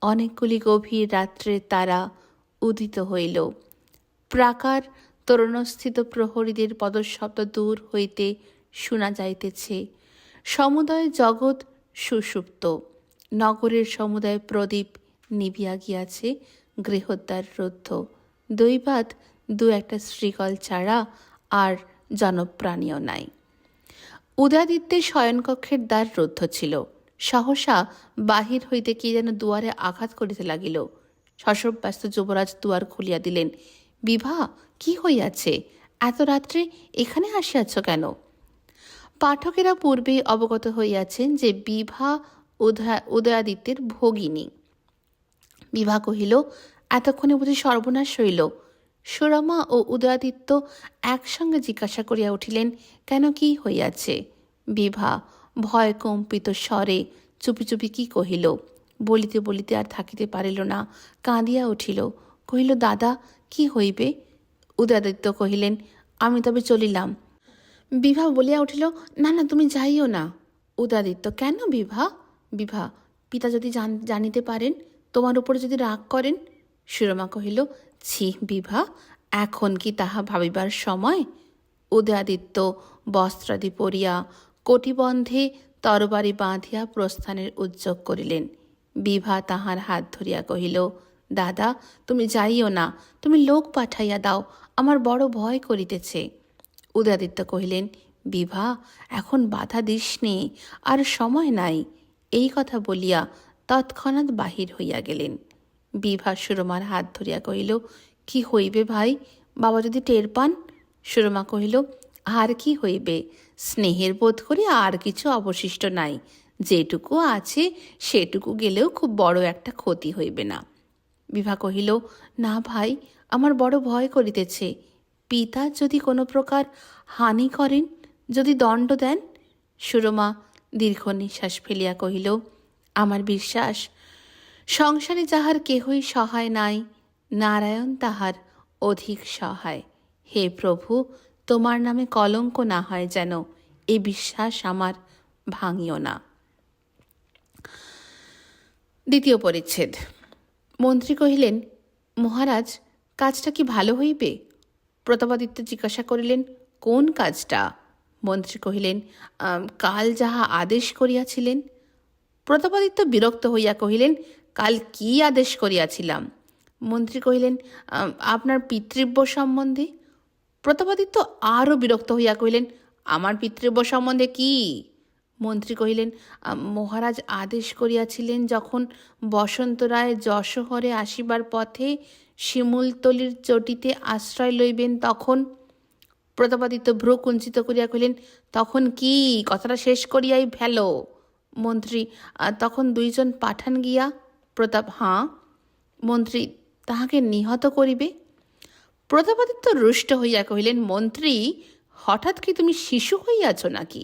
[SPEAKER 1] অনেকগুলি গভীর রাত্রের তারা উদিত হইল। প্রাকার তরুণস্থিত প্রহরীদের পদশব্দ দূর হইতে শোনা যাইতেছে। সমুদয় জগৎ সুষুপ্ত। নগরের সমুদয় প্রদীপ নিভিয়া গিয়াছে, গৃহদ্বার রুদ্ধ। দৈবাৎ দু একটা শ্রীকল ছাড়া আর জনপ্রাণীও নাই। উদয়াদিত্যের শয়নকক্ষের দ্বার রুদ্ধ ছিল। সহসা বাহির হইতে কে যেন দুয়ারে আঘাত করিতে লাগিল। শশব্যস্ত যুবরাজ দুয়ার খুলিয়া দিলেন। বিভা, কি হইয়াছে? এত রাত্রে এখানে আসিয়াছ কেন? পাঠকেরা পূর্বেই অবগত হইয়াছেন যে বিভা উদয়াদিত্যের ভগিনী। বিভা কহিল, এতক্ষণে বুঝি সর্বনাশ হইল? সুরমা ও উদয়াদিত্য একসঙ্গে জিজ্ঞাসা করিয়া উঠিলেন, কেন, কি হইয়াছে? বিভা ভয় কম্পিত স্বরে চুপি চুপি কি কহিল। বলিতে বলিতে আর থাকিতে পারিল না, কাঁদিয়া উঠিল। কহিল, দাদা, কি হইবে? উদয়াদিত্য কহিলেন, আমি তবে চলিলাম। বিভা বলিয়া উঠিল, না না, তুমি যাইও না। উদয়াদিত্য, কেন বিভা? বিভা, পিতা যদি জানিতে পারেন, তোমার উপরে যদি রাগ করেন। সুরমা কহিল, ছি বিভা, এখন কি তাহা ভাবিবার সময়? উদয়াদিত্য বস্ত্রাদি পরিয়া কটিবন্ধে তরবারি বাঁধিয়া প্রস্থানের উদ্যোগ করিলেন। বিভা তাহার হাত ধরিয়া কহিল, দাদা, তুমি যাইও না, তুমি লোক পাঠাইয়া দাও, আমার বড় ভয় করিতেছে। উদয়াদিত্য কহিলেন, বিভা, এখন বাধা দিস নে, আর সময় নাই। এই কথা বলিয়া তৎক্ষণাৎ বাহির হইয়া গেলেন। বিভা সুরমার হাত ধরিয়া কহিল, কি হইবে ভাই, বাবা যদি টের পান? সুরমা কহিল, আর কি হইবে, স্নেহের বোধ করি আর কিছু অবশিষ্ট নাই, যেটুকু আছে সেটুকু গেলেও খুব বড় একটা ক্ষতি হইবে না। বিভা কহিল, না ভাই, আমার বড় ভয় করিতেছে। পিতা যদি কোনো প্রকার হানি করেন, যদি দণ্ড দেন? সুরমা দীর্ঘ নিঃশ্বাস ফেলিয়া কহিল, আমার বিশ্বাস, সংসারে যাহার কেহই সহায় নাই, নারায়ণ তাহার অধিক সহায়। হে প্রভু, তোমার নামে কলঙ্ক না হয় যেন, এই বিশ্বাস আমার ভাঙিও না। দ্বিতীয় পরিচ্ছেদ। মন্ত্রী কহিলেন, মহারাজ, কাজটা কি ভালো হইবে? প্রতাপাদিত্য জিজ্ঞাসা করিলেন, কোন কাজটা? মন্ত্রী কহিলেন, কাল যাহা আদেশ করিয়াছিলেন। প্রতাপাদিত্য বিরক্ত হইয়া কহিলেন, কাল কি আদেশ করিয়াছিলাম? মন্ত্রী কহিলেন, আপনার পিতৃব্য সম্বন্ধে। প্রতাপাদিত্য আরও বিরক্ত হইয়া কহিলেন, আমার পিতৃব্য সম্বন্ধে কি? মন্ত্রী কহিলেন, মহারাজ আদেশ করিয়াছিলেন, যখন বসন্ত রায় যশোহরে আসিবার পথে শিমুলতলির চটিতে আশ্রয় লইবেন তখন। প্রতাপাদিত্য ভ্রু কুঞ্চিত করিয়া কহিলেন, তখন কি? কথাটা শেষ করিয়াই ফেলো। মন্ত্রী, তখন 2 জন পাঠান গিয়া। প্রতাপ, হাঁ। মন্ত্রী, তাহাকে নিহত করিবে। প্রতাপাদিত্য রুষ্ট হইয়া কহিলেন, মন্ত্রী, হঠাৎ কি তুমি শিশু হইয়াছ নাকি?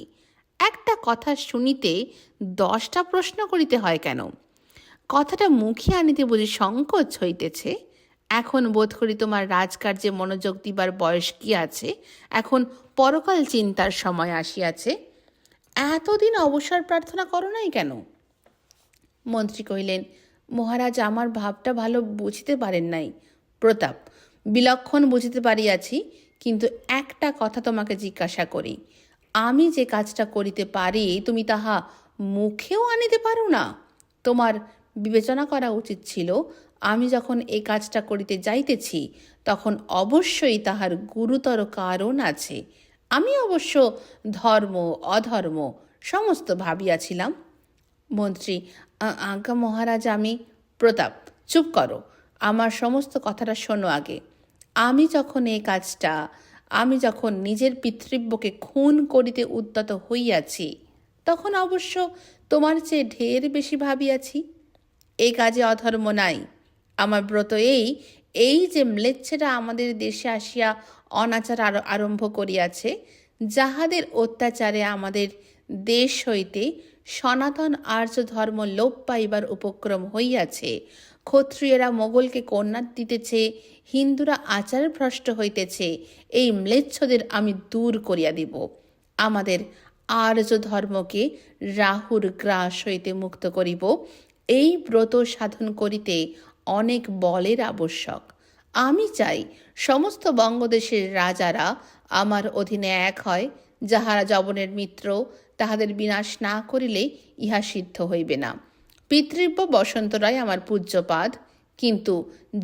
[SPEAKER 1] একটা কথা শুনিতে 10টা প্রশ্ন করিতে হয় কেন? কথাটা মুখে আনিতে বুঝি সংকোচ হইতেছে? এখন বোধ করি তোমার রাজকার্যে মনোযোগ দিবার বয়স কি আছে, এখন পরকাল চিন্তার সময় আসিয়াছে। এতদিন অবসর প্রার্থনা করো নাই কেন? মন্ত্রী কহিলেন, মহারাজ, আমার ভাবটা ভালো বুঝিতে পারেন নাই। প্রতাপ, বিলক্ষণ বুঝিতে পারিয়াছি, কিন্তু একটা কথা তোমাকে জিজ্ঞাসা করি, আমি যে কাজটা করিতে পারি তুমি তাহা মুখেও আনিতে পারো না? তোমার বিবেচনা করা উচিত ছিল, আমি যখন এই কাজটা করিতে যাইতেছি তখন অবশ্যই তাহার গুরুতর কারণ আছে। আমি অবশ্য ধর্ম অধর্ম সমস্ত ভাবিয়াছিলাম। মন্ত্রী, আজ্ঞা মহারাজ, আমি। প্রতাপ, চুপ করো, আমার সমস্ত কথাটা শোনো আগে। আমি যখন নিজের পিতৃব্যকে খুন করিতে উদ্যত হইয়াছি, তখন অবশ্য তোমার চেয়ে ঢের বেশি ভাবিয়াছি। এই কাজে অধর্ম নাই। আমার ব্রত এই যে ম্লেচ্ছেরা আমাদের দেশে আসিয়া অনাচার আরম্ভ করিয়াছে, যাহাদের অত্যাচারে আমাদের দেশ হইতে সনাতন আর্য ধর্ম লোপ পাইবার উপক্রম হইয়াছে, ক্ষত্রিয়েরা মোগলকে কন্যা দিতেছে, হিন্দুরা আচার ভ্রষ্ট হইতেছে, এই ম্লেচ্ছদের আমি দূর করিয়া দিব। আমাদের আর্য ধর্মকে রাহুর গ্রাস হইতে মুক্ত করিব। এই ব্রত সাধন করিতে অনেক বলের আবশ্যক। আমি চাই সমস্ত বঙ্গদেশের রাজারা আমার অধীনে এক হয়। যাহারা যবনের মিত্র, তাহাদের বিনাশ না করিলে ইহা সিদ্ধ হইবে না। পিতৃব্য বসন্ত রায় আমার পূজ্যপাদ, কিন্তু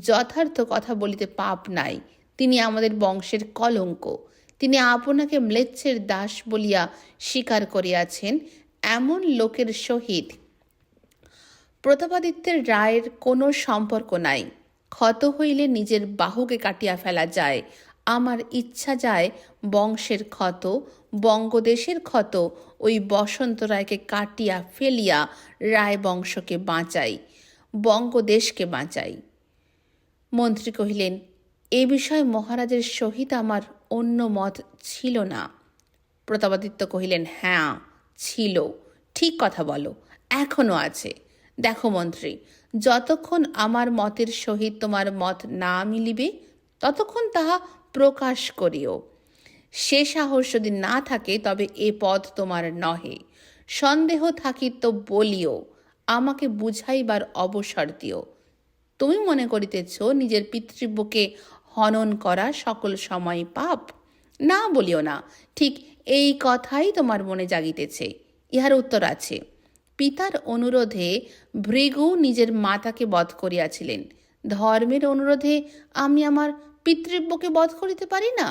[SPEAKER 1] যথার্থ কথা বলিতে পাপ নাই। তিনি আমাদের বংশের কলঙ্ক। তিনি আপনাকে ম্লেচ্ছের দাস বলিয়া স্বীকার করিয়াছেন। এমন লোকের সহিত প্রতাপাদিত্যের রায়ের কোনো সম্পর্ক নাই। ক্ষত হইলে নিজের বাহুকে কাটিয়া ফেলা যায়। আমার ইচ্ছা যায় বংশের ক্ষত, বঙ্গদেশের ক্ষত ওই বসন্ত রায়কে কাটিয়া ফেলিয়া রায় বংশকে বাঁচাই, বঙ্গদেশকে বাঁচাই। মন্ত্রী কহিলেন, এ বিষয়ে মহারাজের সহিত আমার অন্য মত ছিল না। প্রতাপাদিত্য কহিলেন, হ্যাঁ ছিল, ঠিক কথা বলো, এখনো আছে। দেখো মন্ত্রী, যতক্ষণ আমার মতের সহিত তোমার মত না মিলিবে ততক্ষণ তাহা প্রকাশ করিও। সে সাহস যদি না থাকে তবে এ পদ তোমার নহে। সন্দেহ থাকি তো বলিও, আমাকে বুঝাইবার অবসর দিও। তুমি মনে করিতেছ নিজের পিতৃব্যকে হনন করা সকল সময় পাপ? না বলিও না, ঠিক এই কথাই তোমার মনে জাগিতেছে। ইহার উত্তর আছে। পিতার অনুরোধে ভৃগু নিজের মাতাকে বধ করিয়াছিলেন। ধর্মের অনুরোধে আমি আমার পিতৃব্যকে বধ করিতে পারি না?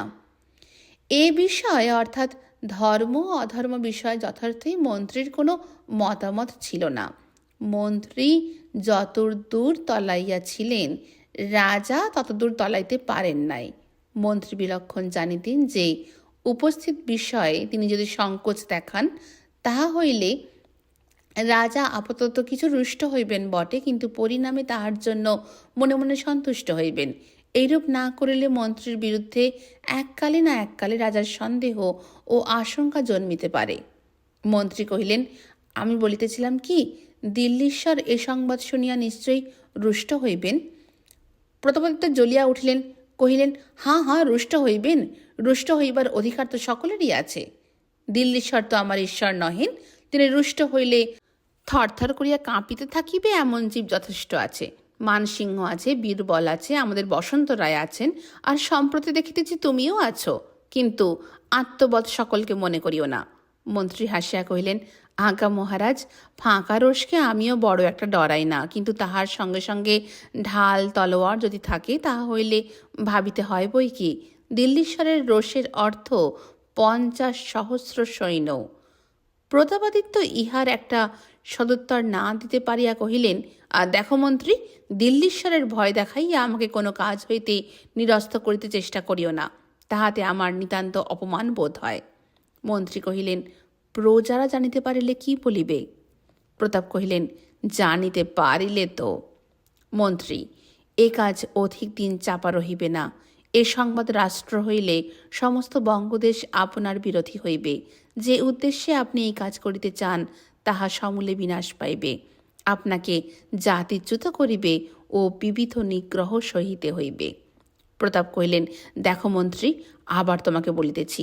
[SPEAKER 1] এ বিষয়ে অর্থাৎ ধর্ম অধর্ম বিষয়ে যথার্থই মন্ত্রীর কোনো মতামত ছিল না। মন্ত্রী যতদূর তলাইয়াছিলেন, রাজা ততদূর তলাইতে পারেন নাই। মন্ত্রী বিলক্ষণ জানিতেন যে উপস্থিত বিষয়ে তিনি যদি সংকোচ দেখান, তাহা হইলে রাজা আপাতত কিছু রুষ্ট হইবেন বটে, কিন্তু পরিণামে তাহার জন্য মনে মনে সন্তুষ্ট হইবেন। এইরূপ না করিলে মন্ত্রীর বিরুদ্ধে এককালে না এককালে রাজার সন্দেহ ও আশঙ্কা জন্মিতে পারে। মন্ত্রী কহিলেন, আমি বলিতেছিলাম কি, দিল্লীশ্বর এ সংবাদ শুনিয়া নিশ্চয়ই রুষ্ট হইবেন। প্রতাপাদিত্য জ্বলিয়া উঠিলেন, কহিলেন, হাঁ হাঁ, রুষ্ট হইবেন। রুষ্ট হইবার অধিকার তো সকলেরই আছে। দিল্লীশ্বর তো আমার ঈশ্বর নহেন, তিনি রুষ্ট হইলে থরথর করিয়া কাঁপিতে থাকিবে এমন জীব যথেষ্ট আছে। মানসিংহ আছে, বীরবল আছে, আমাদের বসন্ত রায় আছেন, আর সম্প্রতি দেখিতেছি তুমিও আছো। কিন্তু আত্মবৎ সকলকে মনে করিও না। মন্ত্রী হাসিয়া কহিলেন, আজ্ঞা মহারাজ, ফাঁকা রোষকে আমিও বড় একটা ডরাই না, কিন্তু তাহার সঙ্গে সঙ্গে ঢাল তলোয়ার যদি থাকে, তাহা হইলে ভাবিতে হয় বই কি। দিল্লীশ্বরের রোষের অর্থ 50,000 সৈন্য। প্রতাপাদিত্য ইহার একটা সদুত্তর না দিতে পারিয়া কহিলেন, দেখো মন্ত্রী, দিল্লীশ্বরের ভয় দেখাইয়া আমাকে কোনো কাজ হইতে নিরস্ত করিতে চেষ্টা করিও না, তাহাতে আমার নিতান্ত অপমান বোধ হয়। মন্ত্রী কহিলেন, প্রজারা জানিতে পারিলে কি বলিবে? প্রতাপ কহিলেন, জানিতে পারিলে তো। মন্ত্রী, এ কাজ অধিক দিন চাপা রহিবে না। এ সংবাদ রাষ্ট্র হইলে সমস্ত বঙ্গদেশ আপনার বিরোধী হইবে। যে উদ্দেশ্যে আপনি এই কাজ করিতে চান, তাহা সমূলে বিনাশ পাইবে। আপনাকে জাতিচ্যুত করিবে ও বিবিধ নিগ্রহ সহিতে হইবে। প্রতাপ কহিলেন, দেখো মন্ত্রী, আবার তোমাকে বলিতেছি,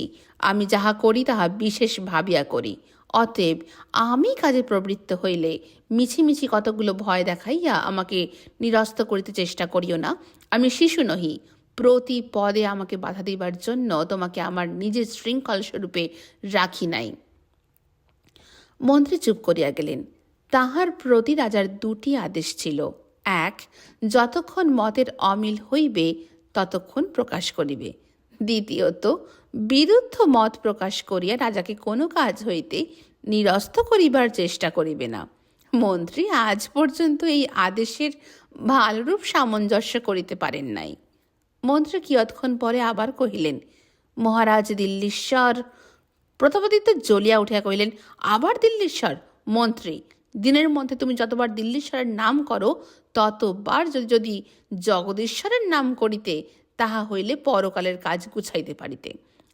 [SPEAKER 1] আমি যাহা করি তাহা বিশেষ ভাবিয়া করি। অতএব আমি কাজে প্রবৃত্ত হইলে মিছিমিছি কতগুলো ভয় দেখাইয়া আমাকে নিরস্ত করিতে চেষ্টা করিও না। আমি শিশু নহি, প্রতি পদে আমাকে বাধা দিবার জন্য তোমাকে আমার নিজের শৃঙ্খল স্বরূপে রাখি নাই। মন্ত্রী চুপ করিয়া গেলেন। তাহার প্রতি রাজার 2টি আদেশ ছিল। এক, যতক্ষণ মতের অমিল হইবে ততক্ষণ প্রকাশ করিবে। দ্বিতীয়ত, বিরুদ্ধ মত প্রকাশ করিয়া রাজাকে কোনো কাজ হইতে নিরস্ত করিবার চেষ্টা করিবে না। মন্ত্রী আজ পর্যন্ত এই আদেশের ভালরূপ সামঞ্জস্য করিতে পারেন নাই। মন্ত্রী কিয়ৎক্ষণ পরে আবার কহিলেন, মহারাজ দিল্লীশ্বর। প্রতাপাদিত্য জ্বলিয়া উঠিয়া কহিলেন, আবার দিল্লীশ্বর? মন্ত্রী, দিনের মধ্যে তুমি যতবার দিল্লীশ্বরের নাম করো, ততবার যদি জগদীশ্বরের নাম করিতে, তাহা হইলে পরকালের কাজ গুছাইতে পারিতে।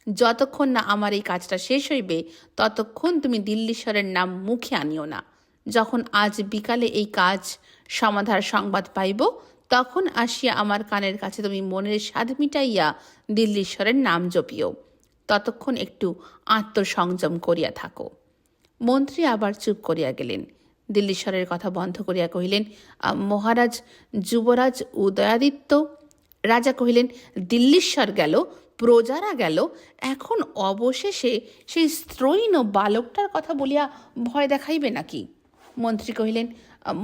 [SPEAKER 1] যতক্ষণ না আমার এই কাজটা শেষ হইবে, ততক্ষণ তুমি দিল্লীশ্বরের নাম মুখে আনিও না। যখন আজ বিকালে এই কাজ সমাধার সংবাদ পাইব, তখন আসিয়া আমার কানের কাছে তুমি মনের স্বাদ মিটাইয়া দিল্লীশ্বরের নাম জপিও। ততক্ষণ একটু আত্মসংযম করিয়া থাকো। মন্ত্রী আবার চুপ করিয়া গেলেন। দিল্লীশ্বরের কথা বন্ধ করিয়া কহিলেন, মহারাজ, যুবরাজ উদয়াদিত্য। রাজা কহিলেন, দিল্লীশ্বর গেল, প্রজারা গেল, এখন অবশেষে সেই স্ত্রৈণ বালকটার কথা বলিয়া ভয় দেখাইবে নাকি? মন্ত্রী কহিলেন,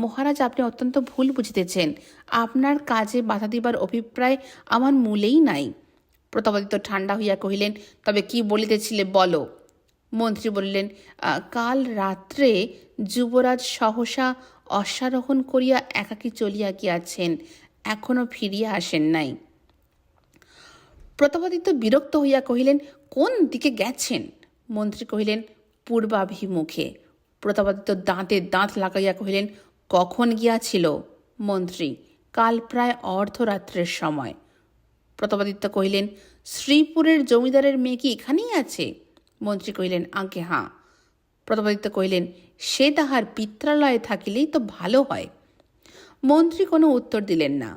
[SPEAKER 1] মহারাজ, আপনি অত্যন্ত ভুল বুঝিতেছেন। আপনার কাজে বাধা দিবার অভিপ্রায় আমার মূলেই নাই। প্রতাপাদিত্য ঠান্ডা হইয়া কহিলেন, তবে কি বলিতেছিলে বলো। মন্ত্রী বলিলেন, কাল রাত্রে যুবরাজ সহসা অশ্বারোহণ করিয়া একাকী চলিয়া গিয়াছেন, এখনো ফিরিয়া আসেন নাই। প্রতাপাদিত্য বিরক্ত হইয়া কহিলেন, কোন দিকে গেছেন? মন্ত্রী কহিলেন, পূর্বাভিমুখে। প্রতাপাদিত্য দাঁতে দাঁত লাগাইয়া কহিলেন, কখন গিয়াছিল? মন্ত্রী, কাল প্রায় অর্ধরাত্রের সময়। প্রতাপাদিত্য কহিলেন, শ্রীপুরের জমিদারের মেয়ে কি এখানেই আছে? মন্ত্রী কহিলেন, আজ্ঞে হাঁ। প্রতাপাদিত্য কহিলেন, সে তাহার পিত্রালয়ে থাকিলেই তো ভালো হয়। মন্ত্রী কোনো উত্তর দিলেন না।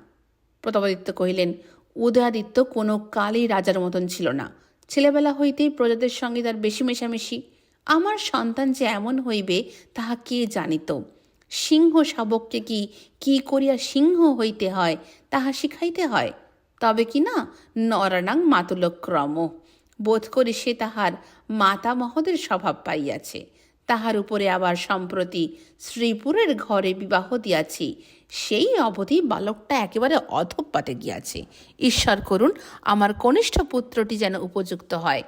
[SPEAKER 1] প্রতাপাদিত্য কহিলেন, উদয়াদিত্য কোনো কালই রাজার মতন ছিল না। ছেলেবেলা হইতেই প্রজাদের সঙ্গে তার বেশি মেশামেশি। আমার সন্তান যে এমন হইবে তাহা কে জানিত? সিংহ শাবককে কি কি করিয়া সিংহ হইতে হয় তাহা শিখাইতে হয়? তবে কি না নরানাং মাতুলক্রম, বোধ করি সে তাহার মাতামহদের স্বভাব পাইয়াছে। তাহার উপরে আবার সম্প্রতি শ্রীপুরের ঘরে বিবাহ দিয়াছি, সেই অবধি বালকটা একেবারে অধঃপাতে গিয়াছে। ঈশ্বর করুন আমার কনিষ্ঠ পুত্রটি যেন উপযুক্ত হয়।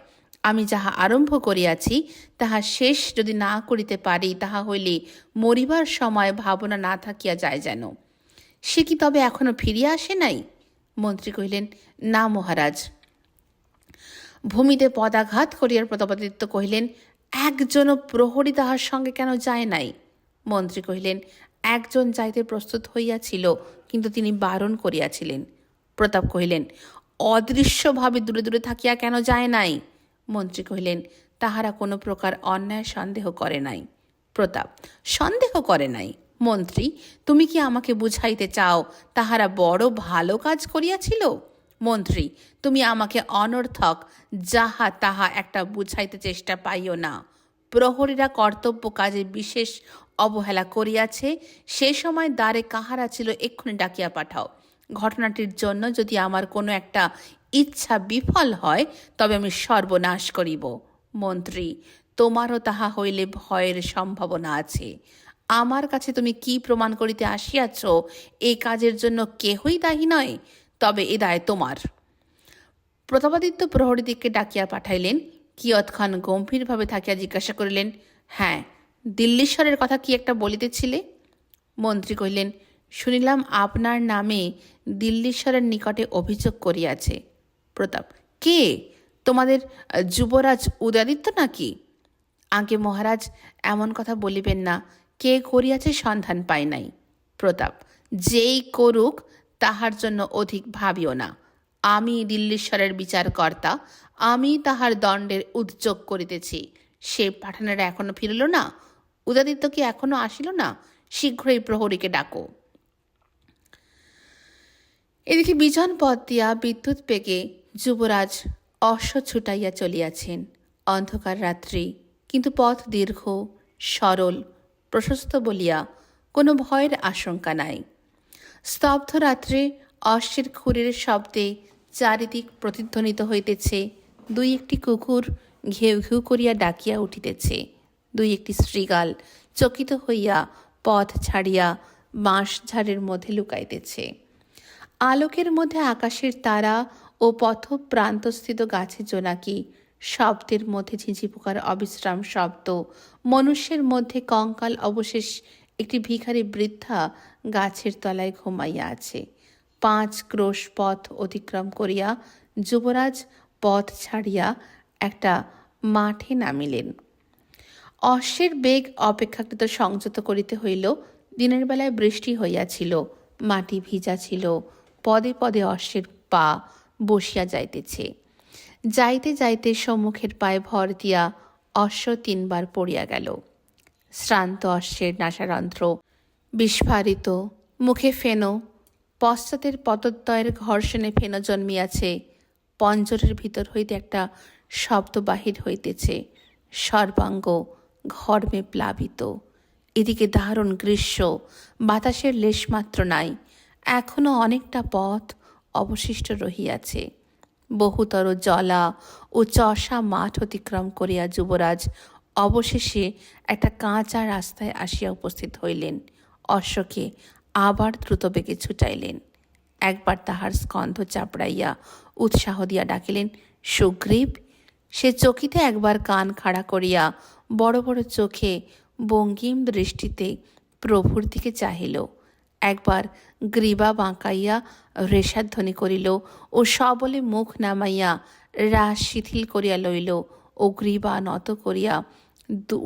[SPEAKER 1] আমি যাহা আরম্ভ করিয়াছি তাহা শেষ যদি না করিতে পারি, তাহা হইলে মরিবার সময় ভাবনা না থাকিয়া যায় যেন। সে কি তবে এখনো ফিরিয়া আসে নাই? মন্ত্রী কহিলেন, না মহারাজ। ভূমিতে পদাঘাত করিয়া প্রতাপাদিত্য কহিলেন, একজন প্রহরী তাহার সঙ্গে কেন যায় নাই? মন্ত্রী কহিলেন, একজন যাইতে প্রস্তুত হইয়াছিল, কিন্তু তিনি বারণ করিয়াছিলেন। প্রতাপ কহিলেন, অদৃশ্যভাবে দূরে দূরে থাকিয়া কেন যায় নাই? মন্ত্রী কহিলেন, তাহারা কোনো প্রকার অন্যায় সন্দেহ করে নাই। প্রতাপ, সন্দেহ করে নাই? মন্ত্রী, তুমি কি আমাকে বুঝাইতে চাও তাহারা বড় ভালো কাজ করিয়াছিল? মন্ত্রী, তুমি আমাকে অনর্থক যাহা তাহা একটা বুঝাইতে চেষ্টা পাইও না। প্রহরীরা কর্তব্য কাজে বিশেষ অবহেলা করিয়াছে, সে সময় দ্বারে কাহারা ছিল এক্ষুনি ডাকিয়া পাঠাও। ঘটনাটির জন্য যদি আমার কোনো একটা ইচ্ছা বিফল হয় তবে আমি সর্বনাশ করিব। মন্ত্রী, তোমারও তাহা হইলে ভয়ের সম্ভাবনা আছে। আমার কাছে তুমি কি প্রমাণ করিতে আসিয়াছ এই কাজের জন্য কেহই দায়ী নয়, তবে এ দায় তোমার। প্রতাপাদিত্য প্রহরীদিকে ডাকিয়া পাঠাইলেন। কিয়ৎক্ষণ গম্ভীরভাবে থাকিয়া জিজ্ঞাসা করিলেন, হ্যাঁ, দিল্লীশ্বরের কথা কি একটা বলিতেছিলে? মন্ত্রী কহিলেন, শুনিলাম আপনার নামে দিল্লীশ্বরের নিকটে অভিযোগ করিয়াছে। প্রতাপ, কে? তোমাদের যুবরাজ উদয়াদিত্য নাকি? আগে মহারাজ, এমন কথা বলিবেন না। কে করিয়াছে সন্ধান পাই নাই। প্রতাপ, যেই করুক তাহার জন্য অধিক ভাবিও না। আমি দিল্লীশ্বরের বিচারকর্তা, আমি তাহার দণ্ডের উদ্যোগ করিতেছি। সে পাঠানেরা এখনো ফিরল না? উদয়াদিত্য কি এখনো আসিল না? শীঘ্রই প্রহরীকে ডাকো। এদিকে বিজন পথ দিয়া বিদ্যুৎ বেগে যুবরাজ অশ্ব ছুটাইয়া চলিয়াছেন। অন্ধকার রাত্রি, কিন্তু পথ দীর্ঘ, সরল, প্রশস্ত বলিয়া কোনো ভয়ের আশঙ্কা নাই। স্তব্ধ রাত্রে অশ্বের খুরের শব্দে চারিদিক প্রতিধ্বনিত হইতেছে। দুই একটি কুকুর ঘেউ ঘেউ করিয়া ডাকিয়া উঠিতেছে। দুই একটি শ্রীগাল চকিত হইয়া পথ ছাড়িয়া বাঁশঝাড়ের মধ্যে লুকাইতেছে। আলোকের মধ্যে আকাশের তারা ও পথ প্রান্তস্থিত গাছের জোনাকি, শব্দের মধ্যে ঝিঁঝি পোকার অবিশ্রাম শব্দ, মনুষ্যের মধ্যে কঙ্কাল অবশেষ একটি ভিখারি বৃদ্ধা গাছের তলায় ঘুমাইয়া আছে। 5 ক্রোশ পথ অতিক্রম করিয়া যুবরাজ পথ ছাড়িয়া একটা মাঠে নামিলেন। অশ্বের বেগ অপেক্ষাকৃত সংযত করিতে হইল। দিনের বেলায় বৃষ্টি হইয়াছিল, মাটি ভিজা ছিল, পদে পদে অশ্বের পা বসিয়া যাইতেছে। যাইতে যাইতে সম্মুখের পায়ে ভর দিয়া অশ্ব 3 বার পড়িয়া গেল। শ্রান্ত অশ্বের নাসারন্ধ্র বিস্ফারিত, মুখে ফেনো, পশ্চাতের পদদ্বয়ের ঘর্ষণে ফেনো জন্মিয়াছে। পঞ্জরের ভিতর হইতে একটা শব্দ বাহির হইতেছে, সর্বাঙ্গ ঘর্মে প্লাবিত। এদিকে দারুণ গ্রীষ্ম, বাতাসের লেশমাত্র নাই। এখনো অনেকটা পথ অবশিষ্ট রহিয়াছে। বহুতর জলা ও চষা মাঠ অতিক্রম করিয়া যুবরাজ অবশেষে একটা কাঁচা রাস্তায় আসিয়া উপস্থিত হইলেন। অশ্বকে আবার দ্রুত বেগে ছুটাইলেন। একবার তাহার স্কন্ধ চাপড়াইয়া উৎসাহ দিয়া ডাকিলেন, সুগ্রীব। সে চকিতে একবার কান খাড়া করিয়া বড় বড় চোখে বঙ্গিম দৃষ্টিতে প্রভুর দিকে চাহিল। একবার গ্রীবা বাঁকাইয়া রেশাধ্বনি করিল ও সবলে মুখ নামাইয়া রাস শিথিল করিয়া লইল ও গ্রীবা নত করিয়া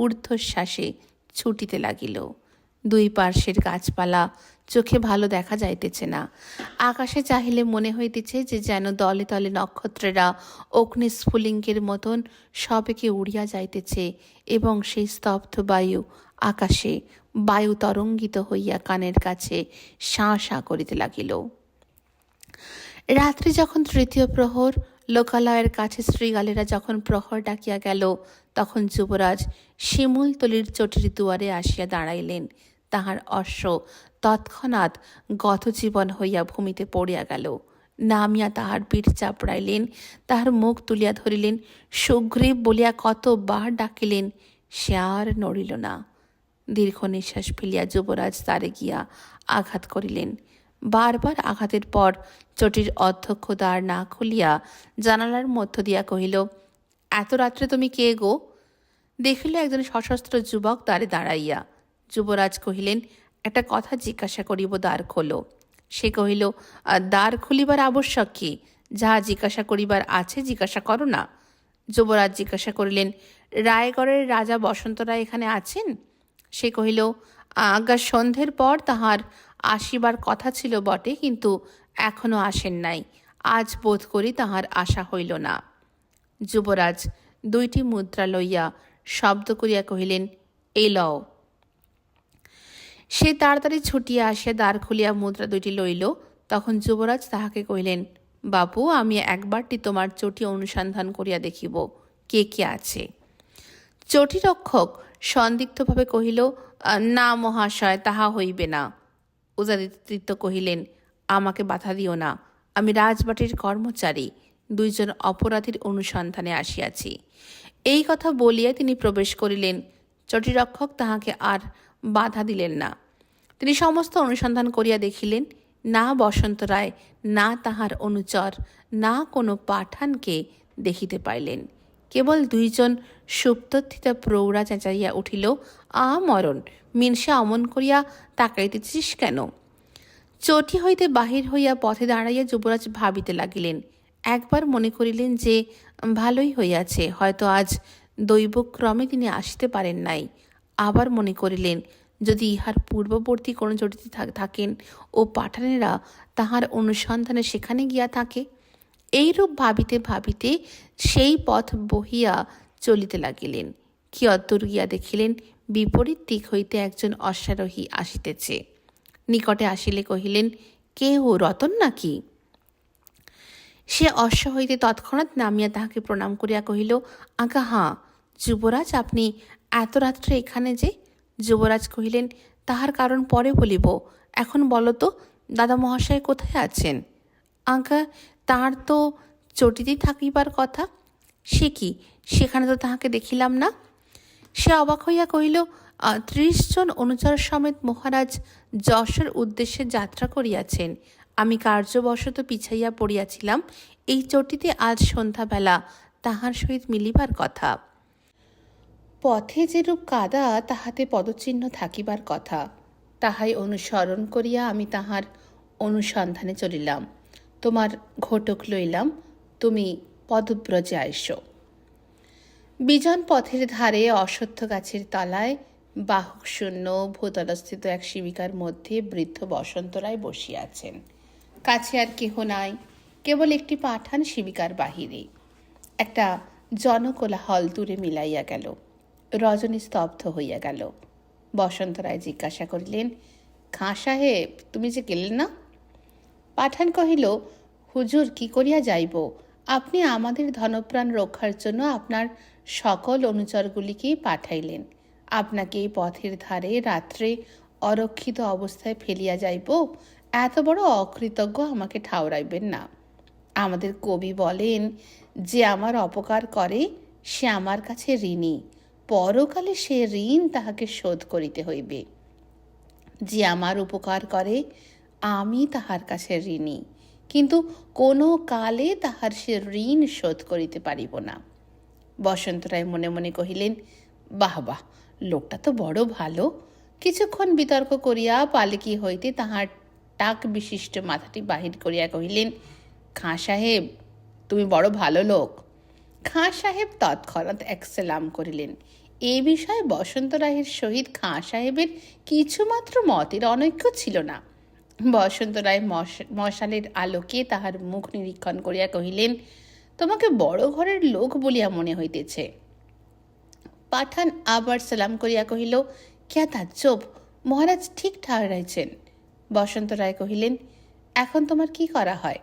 [SPEAKER 1] ঊর্ধ্বশ্বাসে ছুটিতে লাগিল। দুই পার্শ্বের গাছপালা চোখে ভালো দেখা যাইতেছে না। আকাশে চাহিলে মনে হইতেছে যে যেন দলে তলে নক্ষত্রেরা অগ্নিস্ফুলিঙ্গের মতন সবেকে উড়িয়া যাইতেছে এবং সেই স্তব্ধ বায়ু আকাশে বায়ু তরঙ্গিত হইয়া কানের কাছে শাঁ শাঁ করিতে লাগিল। রাত্রি যখন 3য় প্রহর, লোকালয়ের কাছে শ্রীগালেরা যখন প্রহর ডাকিয়া গেল, তখন যুবরাজ শিমুলতলির চটির দুয়ারে আসিয়া দাঁড়াইলেন। তাহার অশ্ব তৎক্ষণাৎ গতজীবন হইয়া ভূমিতে পড়িয়া গেল। নামিয়া তাহার পিঠ চাপড়াইলেন, তাহার মুখ তুলিয়া ধরিলেন, সুগ্রীব বলিয়া কতবার ডাকিলেন, সে আর নড়িল না। দীর্ঘ নিঃশ্বাস ফেলিয়া যুবরাজ দ্বারে গিয়া আঘাত করিলেন। বারবার আঘাতের পর চটির অধ্যক্ষ দ্বার না খুলিয়া জানালার মধ্য দিয়া কহিল, এত রাত্রে তুমি কে গো? দেখিল একজন সশস্ত্র যুবক দ্বারে দাঁড়াইয়া। যুবরাজ কহিলেন, একটা কথা জিজ্ঞাসা করিব, দ্বার খোলো। সে কহিল, দ্বার খুলিবার আবশ্যক কি? যাহা জিজ্ঞাসা করিবার আছে জিজ্ঞাসা করো না। যুবরাজ জিজ্ঞাসা করিলেন, রায়গড়ের রাজা বসন্ত রায় এখানে আছেন? সে কহিল, আজ্ঞা সন্ধ্যের পর তাহার আসিবার কথা ছিল বটে, কিন্তু এখনো আসেন নাই। আজ বোধ করি তাহার আশা হইল না। যুবরাজ দুইটি মুদ্রা লইয়া শব্দ করিয়া কহিলেন, এই লও। সে তাড়াতাড়ি ছুটিয়া আসিয়া দ্বার খুলিয়া মুদ্রা দুইটি লইল। তখন যুবরাজ তাহাকে কহিলেন, বাবু, আমি একবারটি তোমার চটি অনুসন্ধান করিয়া দেখিব কে কে আছে। চটিরক্ষক সন্দিগ্ধভাবে কহিল, না মহাশয়, তাহা হইবে না। উদয়াদিত্য কহিলেন, আমাকে বাধা দিও না, আমি রাজবাটির কর্মচারী, দুইজন অপরাধীর অনুসন্ধানে আসিয়াছি। এই কথা বলিয়া তিনি প্রবেশ করিলেন। চটিরক্ষক তাহাকে আর বাধা দিলেন না। তিনি সমস্ত অনুসন্ধান করিয়া দেখিলেন, না বসন্ত রায়, না তাহার অনুচর, না কোনো পাঠানকে দেখিতে পাইলেন। কেবল দুইজন সুপ্তথিতা প্রৌঢ়া চেঁচাইয়া উঠিল, মরণ, মিনসা অমন করিয়া তাকাইতেছিস কেন? চটি হইতে বাহির হইয়া পথে দাঁড়াইয়া যুবরাজ ভাবিতে লাগিলেন। একবার মনে করিলেন যে ভালোই হইয়াছে, হয়তো আজ দৈবক্রমে তিনি আসিতে পারেন নাই। আবার মনে করিলেন, যদি ইহার পূর্ববর্তী কোনো চটিতে থাকেন ও পাঠানেরা তাহার অনুসন্ধানে সেখানে গিয়া থাকে। এইরূপ ভাবিতে ভাবিতে সেই পথ বহিয়া চলিতে লাগিলেন। কি অদ্দূর গিয়া দেখিলেন, বিপরীত দিক হইতে একজন অশ্বারোহী আসিতেছে। নিকটে আসিলে কহিলেন, কে ও, রতন নাকি? সে অশ্ব হইতে তৎক্ষণাৎ নামিয়া তাহাকে প্রণাম করিয়া কহিল, আজ্ঞা হাঁ। যুবরাজ, আপনি এত রাত্রে এখানে যে? যুবরাজ কহিলেন, তাহার কারণ পরে বলিব, এখন বলো তো দাদা মহাশয় কোথায় আছেন? আজ্ঞা, তাঁর তো চটিতেই থাকিবার কথা। সে কি, সেখানে তো তাহাকে দেখিলাম না। সে অবাক হইয়া কহিল, 30 জন অনুচর সমেত মহারাজ যশোর উদ্দেশ্যে যাত্রা করিয়াছেন। আমি কার্যবশত পিছাইয়া পড়িয়াছিলাম। এই চটিতে আজ সন্ধ্যাবেলা তাহার সহিত মিলিবার কথা। পথে যেরূপ কাদা তাহাতে পদচিহ্ন থাকিবার কথা, তাহাই অনুসরণ করিয়া আমি তাহার অনুসন্ধানে চলিলাম। তোমার ঘটক লইলাম, তুমি পদব্রজে আইস। বিজন পথের ধারে অশ্বত্থ গাছের তলায় বাহক শূন্য ভূতলস্থিত এক শিবিকার মধ্যে বৃদ্ধ বসন্ত রায় বসিয়াছেন। কাছে আর কেহ নাই, কেবল একটি পাঠান শিবিকার বাহিরে। একটা জনকোলাহল দূরে মিলাইয়া গেল। রজনী স্তব্ধ হইয়া গেল। বসন্ত রায় জিজ্ঞাসা করিলেন, খাঁ সাহেব, তুমি যে গেলেন না? পাঠান কহিল, হুজুর, কি করিয়া যাইব? আপনি আমাদের ধনপ্রাণ রক্ষার জন্য আপনার সকল অনুচরগুলিকেই পাঠাইলেন। আপনাকে এই পথের ধারে রাত্রে অরক্ষিত অবস্থায় ফেলিয়া যাইব, এত বড় অকৃতজ্ঞ আমাকে ঠাউরাইবেন না। আমাদের কবি বলেন, যে আমার অপকার করে সে আমার কাছে ঋণী, পরকালে সে ঋণ তাহাকে শোধ করিতে হইবে। যে আমার উপকার করে আমি তাহার কাছে ঋণী, কিন্তু কোনো কালে তাহার সে ঋণ শোধ করিতে পারিব না। বসন্ত রায় মনে মনে কহিলেন, বাহ বাহ, লোকটা তো বড় ভালো। কিছুক্ষণ বিতর্ক করিয়া পালকি হইতে তাহার টাক বিশিষ্ট মাথাটি বাহির করিয়া কহিলেন, খাঁ সাহেব, তুমি বড় ভালো লোক। খাঁ সাহেব তৎক্ষণাৎ এক সেলাম করিলেন। এ বিষয়ে বসন্ত রায়ের সহিত খাঁ সাহেবের কিছুমাত্র মতের অনৈক্য ছিল না। বসন্ত রায় মশালের আলোকে তাহার মুখ নিরীক্ষণ করিয়া কহিলেন, তোমাকে বড় ঘরের লোক বলিয়া মনে হইতেছে। পাঠান আবার সালাম করিয়া কহিল, ক্যা তাজ্জব, মহারাজ ঠিক ঠাহরাইছেন। বসন্ত রায় কহিলেন, এখন তোমার কি করা হয়?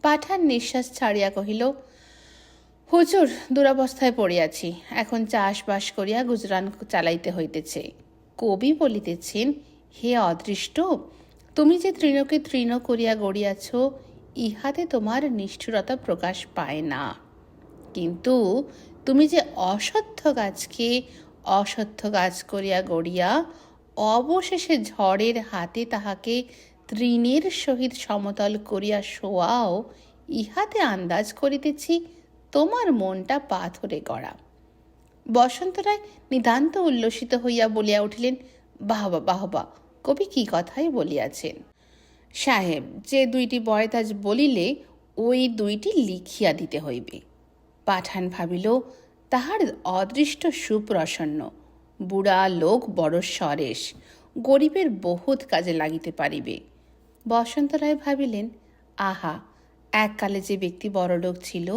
[SPEAKER 1] পাঠান নিঃশ্বাস ছাড়িয়া কহিল, হুজুর, দুরবস্থায় পড়িয়াছি। এখন চাষবাস করিয়া গুজরান চালাইতে হইতেছে। কবি বলিতেছেন, হে অদৃষ্ট, তুমি যে তৃণকে তৃণ করিয়া গড়িয়াছ, ইহাতে তোমার নিষ্ঠুরতা প্রকাশ পায় না। কিন্তু তুমি যে অসত্য গাছকে অসত্য গাছ করিয়া গড়িয়া অবশেষে ঝড়ের হাতে তাহাকে তৃণের সহিত সমতল করিয়া শোয়াও, ইহাতে আন্দাজ করিতেছি তোমার মনটা পাথরে গড়া। বসন্ত রায় নিতান্ত উল্লসিত হইয়া বলিয়া উঠিলেন, বাহবা বাহবা, কবি কি কথাই বলিয়াছেন। সাহেব, যে দুইটি বয়তাজ বলিলে ওই দুইটি লিখিয়া দিতে হইবে। পাঠান ভাবিল, তাহার অদৃষ্ট সুপ্রসন্ন, বুড়া লোক বড় সরেশ, গরিবের বহুত কাজে লাগিতে পারিবে। বসন্ত রায় ভাবিলেন, আহা, এককালে যে ব্যক্তি বড়লোক ছিল,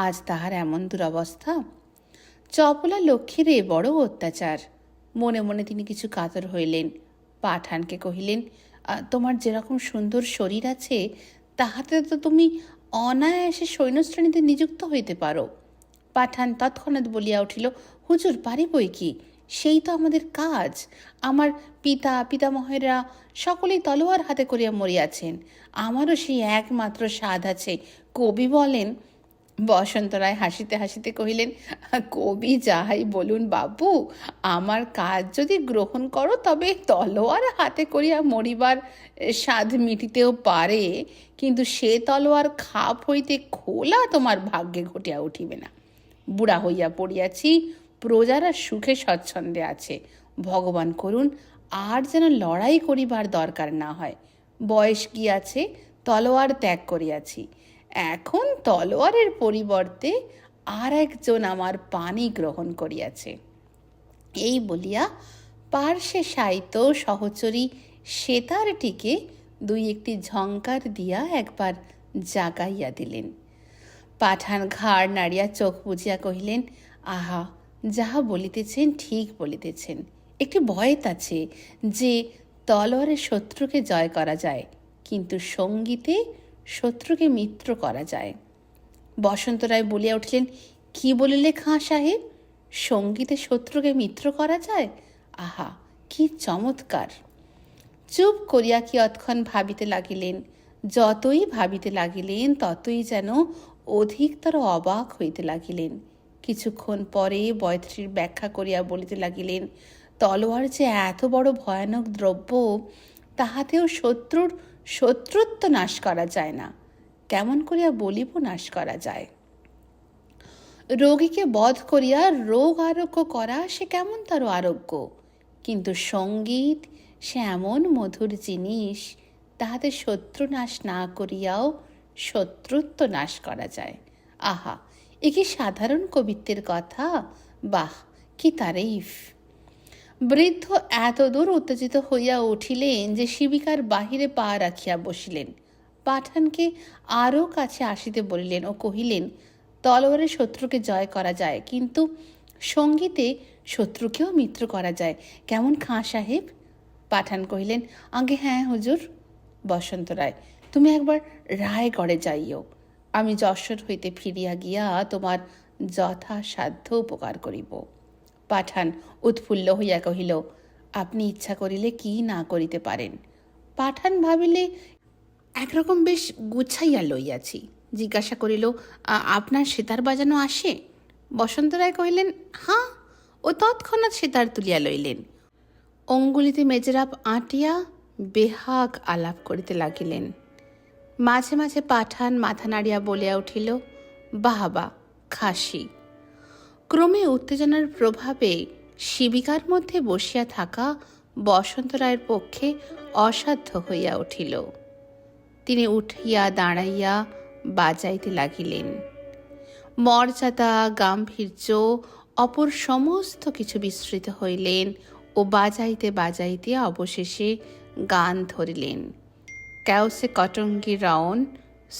[SPEAKER 1] আজ তাহার এমন দুরবস্থা। চপলা লক্ষ্মীরে বড় অত্যাচার। মনে মনে তিনি কিছু কাতর হইলেন। পাঠানকে কহিলেন, তোমার যেরকম সুন্দর শরীর আছে, তাহাতে তো তুমি অনায়াসে সৈন্যশ্রেণীতে নিযুক্ত হইতে পারো। পাঠান তৎক্ষণাৎ বলিয়া উঠিল, হুজুর, পারিবই কি, সেই তো আমাদের কাজ। আমার পিতামহেরা সকলেই তলোয়ার হাতে করিয়া মরিয়াছেন, আমারও সেই একমাত্র সাধ আছে। কবি বলেন। বসন্ত রায় হাসিতে হাসিতে কহিলেন, কবি যাহাই বলুন বাবু, আমার কাজ যদি গ্রহণ করো, তবে তলোয়ার হাতে করিয়া মরিবার সাধ মিটিতেও পারে, কিন্তু সে তলোয়ার খাপ হইতে খোলা তোমার ভাগ্যে ঘটিয়া উঠিবে না। বুড়া হইয়া পড়িয়াছি, প্রজারা সুখে স্বচ্ছন্দে আছে। ভগবান করুন আর যেন লড়াই করিবার দরকার না হয়। বয়স গিয়াছে, তলোয়ার ত্যাগ করিয়াছি, এখন তলোয়ারের পরিবর্তে আর একজন আমার পানি গ্রহণ করিয়াছে। এই বলিয়া পার্শ্বে শায়িত সহচরী সেতারটিকে দুই একটি ঝঙ্কার দিয়া একবার জাগাইয়া দিলেন। পাঠান ঘাড় নাড়িয়া চোখ বুজিয়া কহিলেন, আহা, যাহা বলিতেছেন ঠিক বলিতেছেন। একটি বয়েত আছে যে তলোয়ারের শত্রুকে জয় করা যায়, কিন্তু সঙ্গীতে শত্রুকে মিত্র করা যায়। বসন্ত রায় বলিয়া উঠলেন, কি বলিলে খাঁ সাহেব, সঙ্গীতে শত্রুকে মিত্র করা যায়? আহা, কি চমৎকার! চুপ করিয়া কিয়ৎক্ষণ ভাবিতে লাগিলেন। যতই ভাবিতে লাগিলেন, ততই যেন অধিকতর অবাক হইতে লাগিলেন। কিছুক্ষণ পরে বয়ত্রীর ব্যাখ্যা করিয়া বলিতে লাগিলেন, তলোয়ার যে এত বড় ভয়ানক দ্রব্য, তাহাতেও শত্রুর শত্রুত্ব নাশ করা যায় না। কেমন করিয়া বলিব নাশ করা যায়? রোগীকে বধ করিয়া রোগ আরোগ্য করা সে কেমন তার আরোগ্য, কিন্তু সঙ্গীত সে এমন মধুর জিনিস, তাহাতে শত্রু নাশ না করিয়াও শত্রুত্ব নাশ করা যায়। আহা, এ কি সাধারণ কবিত্বের কথা! বাহ, কি তারিফ! বৃদ্ধ এতদূর উত্তেজিত হইয়া উঠিলেন যে শিবিকার বাহিরে পা রাখিয়া বসিলেন। পাঠানকে আরও কাছে আসিতে বলিলেন ও কহিলেন, তলোয়ারে শত্রুকে জয় করা যায়, কিন্তু সঙ্গীতে শত্রুকেও মিত্র করা যায়। কেমন খাঁ সাহেব? পাঠান কহিলেন, আগে হ্যাঁ হুজুর। বসন্ত রায়, তুমি একবার রায়গড়ে যাইও। আমি যশোর হইতে ফিরিয়া গিয়া তোমার যথাসাধ্য উপকার করিব। পাঠান উৎফুল্ল হইয়া কহিল, আপনি ইচ্ছা করিলে কি না করিতে পারেন। পাঠান ভাবিলে একরকম বেশ গুছাইয়া লইয়াছি। জিজ্ঞাসা করিল, আপনার সেতার বাজানো আসে? বসন্ত রায় কহিলেন, হাঁ। ও তৎক্ষণাৎ সেতার তুলিয়া লইলেন। অঙ্গুলিতে মেজরাপ আঁটিয়া বেহাগ আলাপ করিতে লাগিলেন। মাঝে মাঝে পাঠান মাথা নাড়িয়া বলিয়া উঠিল, বাহাবা, খাসি। ক্রমে উত্তেজনার প্রভাবে শিবিকার মধ্যে বসিয়া থাকা বসন্ত রায়ের পক্ষে অসাধ্য হইয়া উঠিল। তিনি উঠিয়া দাঁড়াইয়া বাজাইতে লাগিলেন। মর্যাদা, গাম্ভীর্য, অপর সমস্ত কিছু বিস্মৃত হইলেন ও বাজাইতে বাজাইতে অবশেষে গান ধরিলেন, ক্যাওসে কটঙ্গি রাউন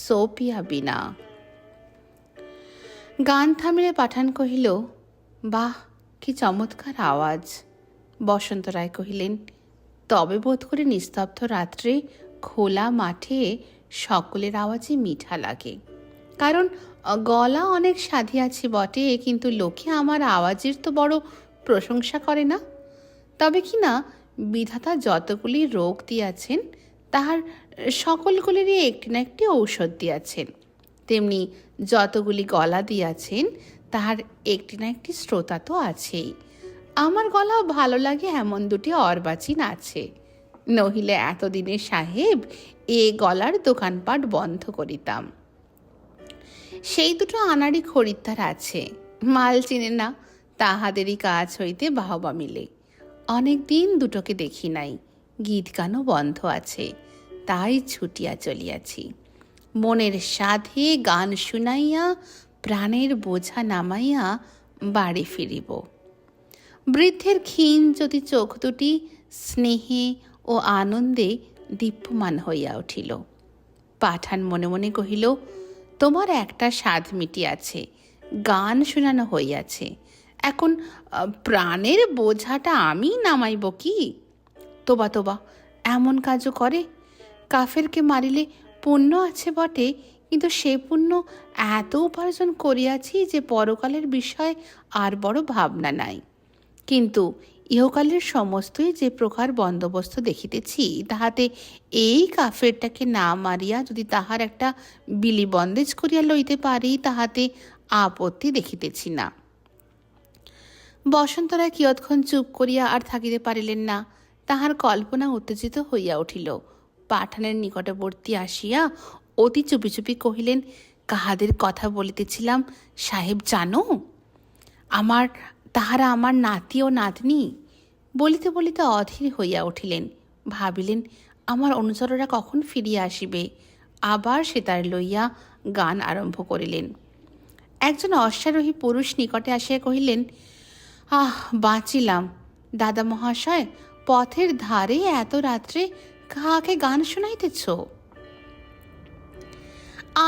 [SPEAKER 1] সোপিয়া বিনা। গান থামিলে পাঠান কহিল, বাহ, কি চমৎকার আওয়াজ। বসন্ত রায় কহিলেন, তবে বোধ করি নিস্তব্ধ রাত্রে খোলা মাঠে সকলের আওয়াজই মিঠা লাগে। কারণ গলা অনেক সাধিয়াছি বটে, কিন্তু লোকে আমার আওয়াজের তো বড় প্রশংসা করে না। তবে কি না বিধাতা যতগুলি রোগ দিয়াছেন তাহার সকলগুলিরই একটি না একটি ঔষধ দিয়াছেন, তেমনি যতগুলি গলা দিয়াছেন তাহার একটি না একটি শ্রোতা তো আছেই। আমার গলাও ভালো লাগে এমন দুটি অর্বাচীন আছে, নহিলে এতদিনে সাহেব এ গলার দোকানপাট বন্ধ করিতাম। সেই দুটো আনাড়ি খরিদ্দার আছে, মাল চিনে না, তাহাদেরই কাজ হইতে বাহবা মিলে। অনেক দিন দুটোকে দেখি নাই, গীত গানও বন্ধ আছে, তাই ছুটিয়া চলিয়াছি। মনের সাধে গান শুনাইয়া প্রাণের বোঝা নামাইয়া বাড়ি ফিরিব। বৃদ্ধের ক্ষীণ যদি চোখ দুটি স্নেহে ও আনন্দে দীপ্যমান হইয়া উঠিল। পাঠান মনে মনে কহিল, তোমার একটা স্বাদ মিটিয়াছে, গান শোনানো হইয়াছে, এখন প্রাণের বোঝাটা আমি নামাইব কি? তোবা তোবা, এমন কাজও করে? কাফেরকে মারিলে পুণ্য আছে বটে, কিন্তু সে পুণ্য এত উপার্জন করিয়াছি যে পরকালের বিষয় আর বড় ভাবনা নাই। কিন্তু ইহকালের সমস্তই যে প্রকার বন্দোবস্ত দেখিতেছি, তাহাতে এই কাফেরটাকে না মারিয়া যদি তাহার একটা বিলি বন্দেজ করিয়া লইতে পারি, তাহাতে আপত্তি দেখিতেছি না। বসন্ত রায় কিয়ৎক্ষণ চুপ করিয়া আর থাকিতে পারিলেন না। তাহার কল্পনা উত্তেজিত হইয়া উঠিল। পাঠানের নিকটবর্তী আসিয়া অতি চুপি চুপি কহিলেন, কাহাদের কথা বলিতেছিলাম সাহেব জানো? তাহারা আমার নাতি ও নাতনি। বলিতে বলিতে অধীর হইয়া উঠিলেন। ভাবিলেন, আমার অনুচররা কখন ফিরিয়া আসিবে। আবার সেতার লইয়া গান আরম্ভ করিলেন। একজন অশ্বারোহী পুরুষ নিকটে আসিয়া কহিলেন, আহ, বাঁচিলাম। দাদা মহাশয়, পথের ধারে এত রাত্রে কাহাকে গান শুনাইতেছ?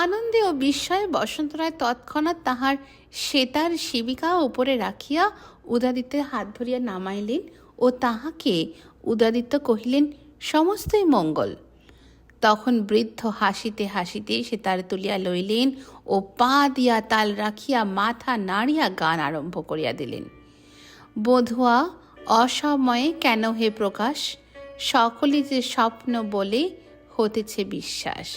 [SPEAKER 1] আনন্দে ও বিস্ময়ে বসন্ত রায় তৎক্ষণাৎ তাহার সেতার শিবিকা উপরে রাখিয়া উদয়াদিত্যের হাত ধরিয়া নামাইলেন ও তাহাকে উদয়াদিত্য কহিলেন, সমস্তই মঙ্গল। তখন বৃদ্ধ হাসিতে হাসিতে সেতার তুলিয়া লইলেন ও পা দিয়া তাল রাখিয়া মাথা নাড়িয়া গান আরম্ভ করিয়া দিলেন। বধুয়া অসময়ে কেন হে প্রকাশ, সকলে যে স্বপ্ন বলে হতেছে বিশ্বাস।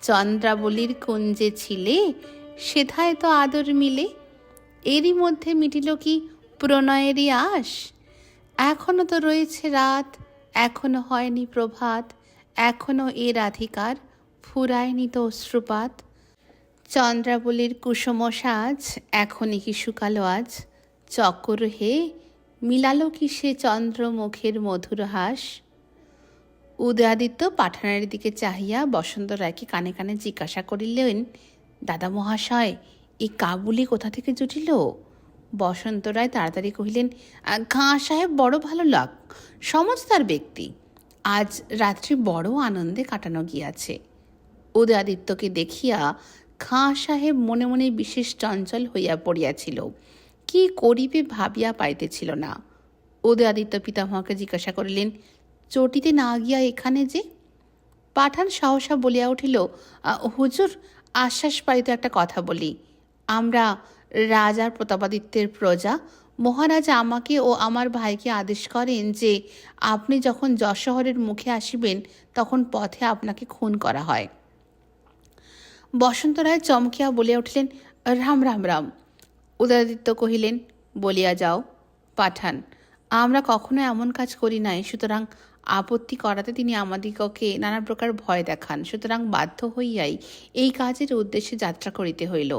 [SPEAKER 1] চন্দ্রাবলীর কুঞ্জে ছিলে, সেথায় তো আদর মিলে। এরই মধ্যে মিটিল কি প্রণয়েরই আশ। এখনো তো রয়েছে রাত, এখনো হয়নি প্রভাত, এখনো এ রাধিকার ফুরায়নি তো অশ্রুপাত। চন্দ্রাবলীর কুসুম সাজ, এখনই কি শুকালো আজ। চক্কর হে, মিলালো কি সে চন্দ্রমুখের মধুর হাস। উদয়াদিত্য পাঠানের দিকে চাহিয়া বসন্ত রায়কে কানে কানে জিজ্ঞাসা করিলেন, দাদা মহাশয়, এই কাবুলি কোথা থেকে জুটিল? বসন্ত রায় তাড়াতাড়ি কহিলেন, খাঁ সাহেব বড় ভালো লাগ, সমজদার ব্যক্তি, আজ রাত্রি বড় আনন্দে কাটানো গিয়াছে। উদয়াদিত্যকে দেখিয়া খাঁ সাহেব মনে মনে বিশেষ চঞ্চল হইয়া পড়িয়াছিল, কি করিবে ভাবিয়া পাইতেছিল না। উদয়াদিত্য পিতামহকে জিজ্ঞাসা করিলেন, চটিতে না গিয়া এখানে যে? পাঠান সহসা বলিয়া উঠিল, হুজুর, আশ্বাস পাইতে একটা কথা বলি। আমরা রাজার প্রতাপাদিত্যের প্রজা। মহারাজা আমাকে ও আমার ভাইকে আদেশ করেন যে আপনি যখন যশোহরের মুখে আসিবেন তখন পথে আপনাকে খুন করা হয়। বসন্ত রায় চমকিয়া বলিয়া উঠিলেন, রাম রাম রাম। উদয়াদিত্য কহিলেন, বলিয়া যাও। পাঠান, আমরা কখনো এমন কাজ করি নাই, সুতরাং আপত্তি করাতে তিনি আমাদিগকে নানা প্রকার ভয় দেখান, সুতরাং বাধ্য হইয়াই এই কাজের উদ্দেশ্যে যাত্রা করিতে হইল।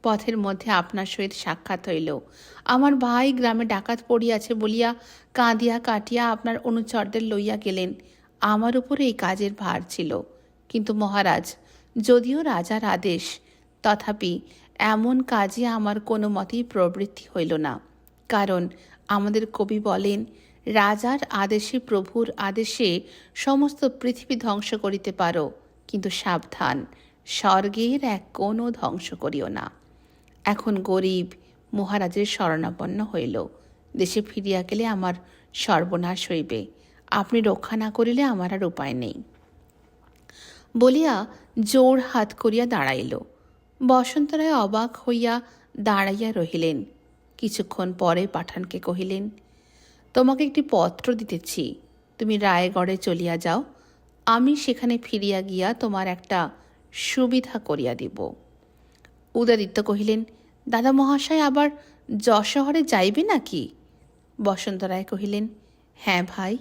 [SPEAKER 1] পথের মধ্যে আপনার সহিত সাক্ষাৎ হইল। আমার ভাই গ্রামে ডাকাত পড়িয়াছে বলিয়া কাঁদিয়া কাটিয়া আপনার অনুচরদের লইয়া গেলেন। আমার উপরে এই কাজের ভার ছিল, কিন্তু মহারাজ, যদিও রাজার আদেশ, তথাপি এমন কাজে আমার কোনো মতেই প্রবৃত্তি হইল না। কারণ আমাদের কবি বলেন, রাজার আদেশে, প্রভুর আদেশে সমস্ত পৃথিবী ধ্বংস করিতে পারো, কিন্তু সাবধান, স্বর্গের এক কোণও ধ্বংস করিও না। এখন গরিব মহারাজের শরণাপন্ন হইল, দেশে ফিরিয়া গেলে আমার সর্বনাশ হইবে, আপনি রক্ষা না করিলে আমার আর উপায় নেই। বলিয়া জোর হাত করিয়া দাঁড়াইল। বসন্ত রায় অবাক হইয়া দাঁড়াইয়া রহিলেন। কিছুক্ষণ পরে পাঠানকে কহিলেন, তোমাকে একটি পত্র দিতেছি, তুমি রায়গড়ে চলিয়া যাও, আমি সেখানে ফিরিয়া গিয়া তোমার একটা সুবিধা করিয়া দিব। উদয়াদিত্য কহিলেন, দাদা মহাশয় আবার যশোহরে যাইবে নাকি? বসন্ত রায় কহিলেন, হ্যাঁ ভাই।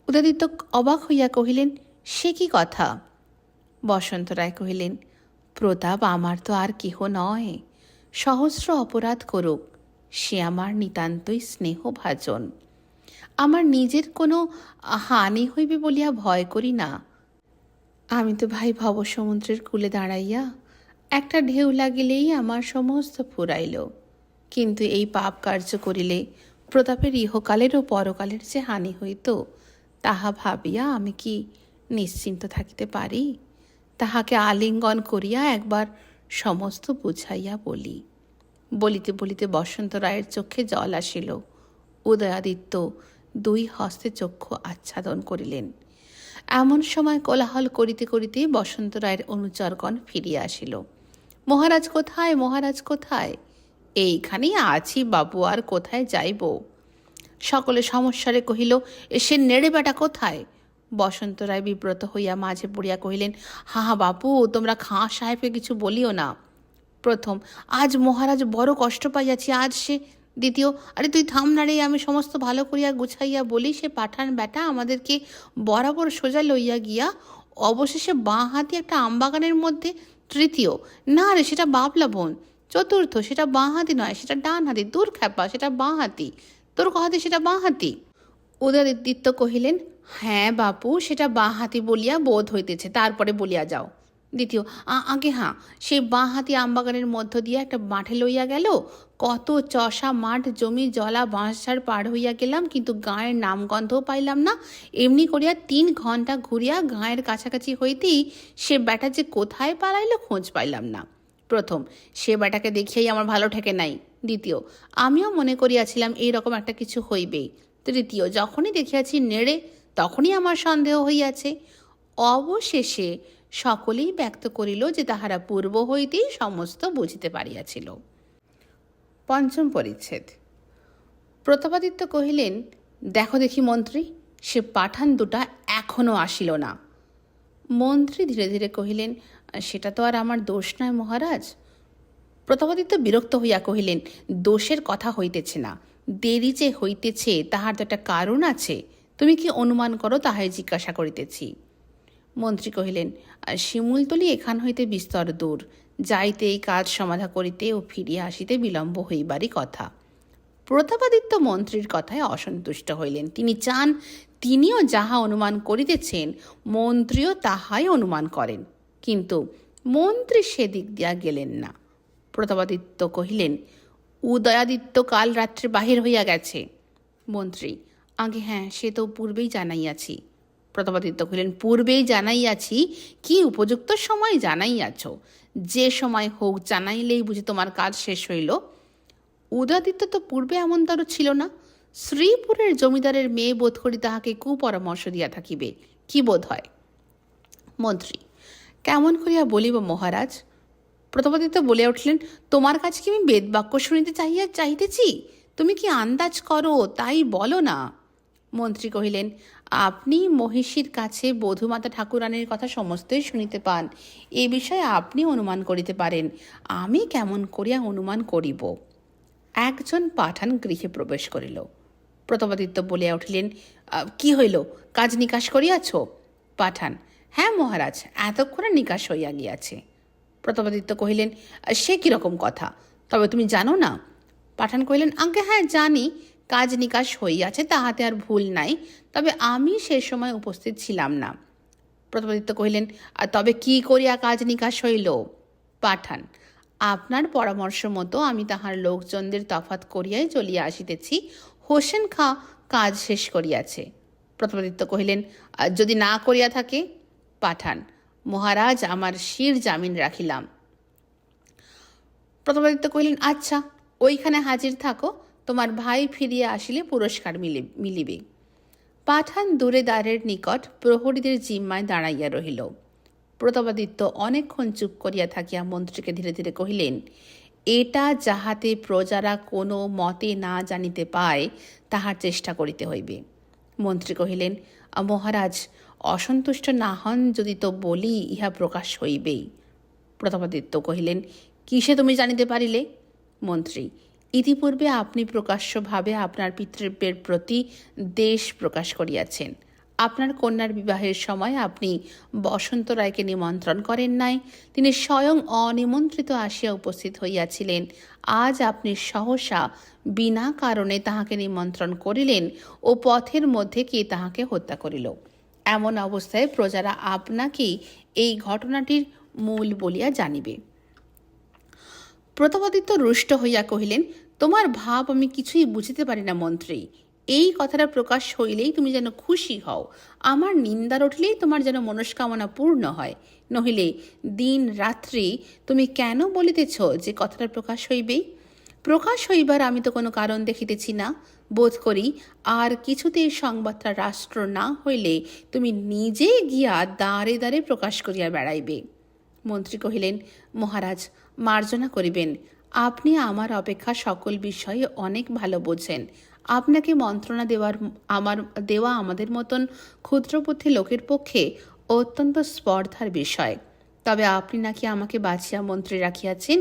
[SPEAKER 1] উদয়াদিত্য অবাক হইয়া কহিলেন, সে কি কথা? বসন্ত রায় কহিলেন, প্রতাপ আমার তো আর কেহ নয়, সহস্র অপরাধ করুক, সে আমার নিতান্তই স্নেহভাজন। আমার নিজের কোনো হানি হইবে বলিয়া ভয় করি না। আমি তো ভাই ভবসমুদ্রের কূলে দাঁড়াইয়া একটা ঢেউ লাগিলেই আমার সমস্ত ফুরাইল, কিন্তু এই পাপ কার্য করিলে প্রতাপের ইহকালের ও পরকালের যে হানি হইত, তাহা ভাবিয়া আমি কি নিশ্চিন্ত থাকিতে পারি? তাহাকে আলিঙ্গন করিয়া একবার সমস্ত বুঝাইয়া বলি। বলিতে বলিতে বসন্ত রায়ের চক্ষে জল আসিল। উদয়াদিত্য দুই হস্তে চক্ষু আচ্ছাদন করিলেন। এমন সময় কোলাহল করিতে করিতে বসন্ত রায়ের অনুচরগণ ফিরিয়া আসিল। মহারাজ কোথায়, মহারাজ কোথায়? এইখানেই আছি বাবু, আর কোথায় যাইব? সকলে সমস্যারে কহিল, সে নেড়ে বেটা কোথায়? বসন্ত রায় বিব্রত হইয়া মাঝে পড়িয়া কহিলেন, হা হা বাপু, তোমরা খাঁ সাহেবকে কিছু বলিও না। প্রথম, আজ মহারাজ বড় কষ্ট পাইয়াছি, আজ সে। দ্বিতীয়, আরে তুই থাম না রে, আমি সমস্ত ভালো করিয়া গুছাইয়া বলি, সে পাঠান বেটা আমাদেরকে বরাবর সোজা লইয়া গিয়া অবশেষে বাঁ হাতি একটা আমবাগানের মধ্যে। তৃতীয়, না রে সেটা বাবলা বোন। চতুর্থ, সেটা বাঁ হাতি নয়, সেটা ডান হাতি। দূর খ্যাপা, সেটা বাঁ হাতি। তোর কথাতে সেটা বাঁ হাতি। উদয়াদিত্য কহিলেন, হ্যাঁ বাপু, সেটা বাঁ হাতি বলিয়া বোধ হইতেছে, তারপরে বলিয়া যাও। দ্বিতীয়, আগে হ্যাঁ, সেই বাঁ হাতি আমবাগানের মধ্য দিয়ে একটা মাঠে লইয়া গেল। কত চষা মাঠ, জমি জলা, বাঁশঝাড় পার হইয়া গেলাম, কিন্তু গাঁয়ের নামগন্ধও পাইলাম না। এমনি করিয়া 3 ঘন্টা ঘুরিয়া গাঁয়ের কাছাকাছি হইতেই সে বেটা যে কোথায় পালাইল খোঁজ পাইলাম না। প্রথম, সে বেটাকে দেখিয়াই আমার ভালো ঠেকে নাই। দ্বিতীয়, আমিও মনে করিয়াছিলাম এইরকম একটা কিছু হইবেই। তৃতীয়, যখনই দেখিয়াছি নেড়ে, তখনই আমার সন্দেহ হইয়াছে। অবশেষে সকলেই ব্যক্ত করিল যে তাহারা পূর্ব হইতেই সমস্ত বুঝিতে পারিয়াছিল। পঞ্চম পরিচ্ছেদ। প্রতাপাদিত্য কহিলেন, দেখো দেখি মন্ত্রী, সে পাঠান দুটা এখনো আসিল না। মন্ত্রী ধীরে ধীরে কহিলেন, সেটা তো আর আমার দোষ নয় মহারাজ। প্রতাপাদিত্য বিরক্ত হইয়া কহিলেন, দোষের কথা হইতেছে না, দেরি যে হইতেছে তাহার তো একটা কারণ আছে। তুমি কি অনুমান করো, তাহাই জিজ্ঞাসা করিতেছি। মন্ত্রী কহিলেন, শিমুলতলি এখান হইতে বিস্তর দূর, যাইতে এই কাজ সমাধা করিতে ও ফিরিয়া আসিতে বিলম্ব হইবারই কথা। প্রতাপাদিত্য মন্ত্রীর কথায় অসন্তুষ্ট হইলেন। তিনি চান তিনিও যাহা অনুমান করিতেছেন মন্ত্রীও তাহাই অনুমান করেন, কিন্তু মন্ত্রী সেদিক দিয়া গেলেন না। প্রতাপাদিত্য কহিলেন, উদয়াদিত্য কাল রাত্রে বাহির হইয়া গেছে। মন্ত্রী, আগে হ্যাঁ, সে তো পূর্বেই জানাইয়াছি। প্রতাপাদিত্য কহিলেন, পূর্বেই জানাইয়াছি কি উপযুক্ত সময় জানাইয়াছ? যে সময় হোক জানাইলেই বুঝি তোমার কাজ শেষ হইল। উদয়াদিত্য তো পূর্বে এমনতর ছিল না। শ্রীপুরের জমিদারের মেয়ে বোধ করি তাহাকে কুপরামর্শ দিয়া থাকিবে, কি বোধ হয়? মন্ত্রী, কেমন করিয়া বলিব মহারাজ? প্রতাপাদিত্য বলিয়া উঠলেন, তোমার কাছে কি আমি বেদবাক্য শুনিতে চাহিতেছি? তুমি কি আন্দাজ করো তাই বলো না। মন্ত্রী কহিলেন, আপনি মহিষীর কাছে বধূমাতা ঠাকুরানীর কথা সমস্তই শুনিতে পান, এ বিষয়ে আপনি অনুমান করিতে পারেন, আমি কেমন করিয়া অনুমান করিব? একজন পাঠান গৃহে প্রবেশ করিল। প্রতাপাদিত্য বলিয়া উঠিলেন, কি হইল, কাজ নিকাশ করিয়াছ? পাঠান, হ্যাঁ মহারাজ, এতক্ষণে নিকাশ হইয়া গিয়াছে। প্রতাপাদিত্য কহিলেন, সে কিরকম কথা, তবে তুমি জানো না? পাঠান কহিলেন, আজ্ঞে হ্যাঁ জানি, কাজ নিকাশ হইয়াছে, তাহাতে আর ভুল নাই, তবে আমি সে সময় উপস্থিত ছিলাম না। প্রতাপাদিত্য কহিলেন, তবে কি করিয়া কাজ নিকাশ হইল? পাঠান, আপনার পরামর্শ মতো আমি তাহার লোকজনদের তফাত করিয়াই চলিয়া আসিতেছি, হোসেন খাঁ কাজ শেষ করিয়াছে। প্রতাপাদিত্য কহিলেন, যদি না করিয়া থাকে? পাঠান, মহারাজ আমার শির জামিন রাখিলাম। প্রতাপাদিত্য কহিলেন, আচ্ছা, ওইখানে হাজির থাকো, তোমার ভাই ফিরিয়া আসিলে পুরস্কার মিলিবে। পাঠান দূরে দ্বারের নিকট প্রহরীদের জিম্মায় দাঁড়াইয়া রহিল। প্রতাপাদিত্য অনেকক্ষণ চুপ করিয়া থাকিয়া মন্ত্রীকে ধীরে ধীরে কহিলেন, এটা যাহাতে প্রজারা কোনো মতে না জানিতে পায় তাহার চেষ্টা করিতে হইবে। মন্ত্রী কহিলেন, মহারাজ অসন্তুষ্ট না হন যদি তো বলি ইহা প্রকাশ হইবেই। প্রতাপাদিত্য কহিলেন, কিসে তুমি জানিতে পারিলে? মন্ত্রী, ইতিপূর্বে আপনি প্রকাশ্যভাবে আপনার পিতৃব্যের প্রতি দেশ প্রকাশ করিয়াছেন। আপনার কন্যার বিবাহের সময় আপনি বসন্ত রায়কে নিমন্ত্রণ করেন নাই, তিনি স্বয়ং অনিমন্ত্রিত আসিয়া উপস্থিত হইয়াছিলেন। আজ আপনি সহসা বিনা কারণে তাহাকে নিমন্ত্রণ করিলেন ও পথের মধ্যে কে তাহাকে হত্যা করিল। এমন অবস্থায় প্রজারা আপনাকেই এই ঘটনাটির মূল বলিয়া জানিবে। প্রতাপাদিত্য রুষ্ট হইয়া কহিলেন, তোমার ভাব আমি কিছুই বুঝিতে পারি না মন্ত্রী। এই কথাটা প্রকাশ হইলেই তুমি যেন খুশি হও, আমার নিন্দার উঠলেই তোমার যেন মনস্কামনা পূর্ণ হয়। নহিলে দিন রাত্রি তুমি কেন বলিতেছ যে কথাটা প্রকাশ হইবেই? প্রকাশ হইবার আমি তো কোনো কারণ দেখিতেছি না। বোধ করি আর কিছুতে সংবাদটা রাষ্ট্র না হইলে তুমি নিজে গিয়া দ্বারে দ্বারে প্রকাশ করিয়া বেড়াইবে। মন্ত্রী কহিলেন, মহারাজ মার্জনা করিবেন, আপনি আমার অপেক্ষা সকল বিষয়ে অনেক ভালো বোঝেন। আপনাকে মন্ত্রণা দেওয়া আমাদের মতন ক্ষুদ্রবুদ্ধি লোকের পক্ষে অত্যন্ত স্পর্ধার বিষয়। তবে আপনি নাকি আমাকে বাঁচিয়া মন্ত্রী রাখিয়াছেন,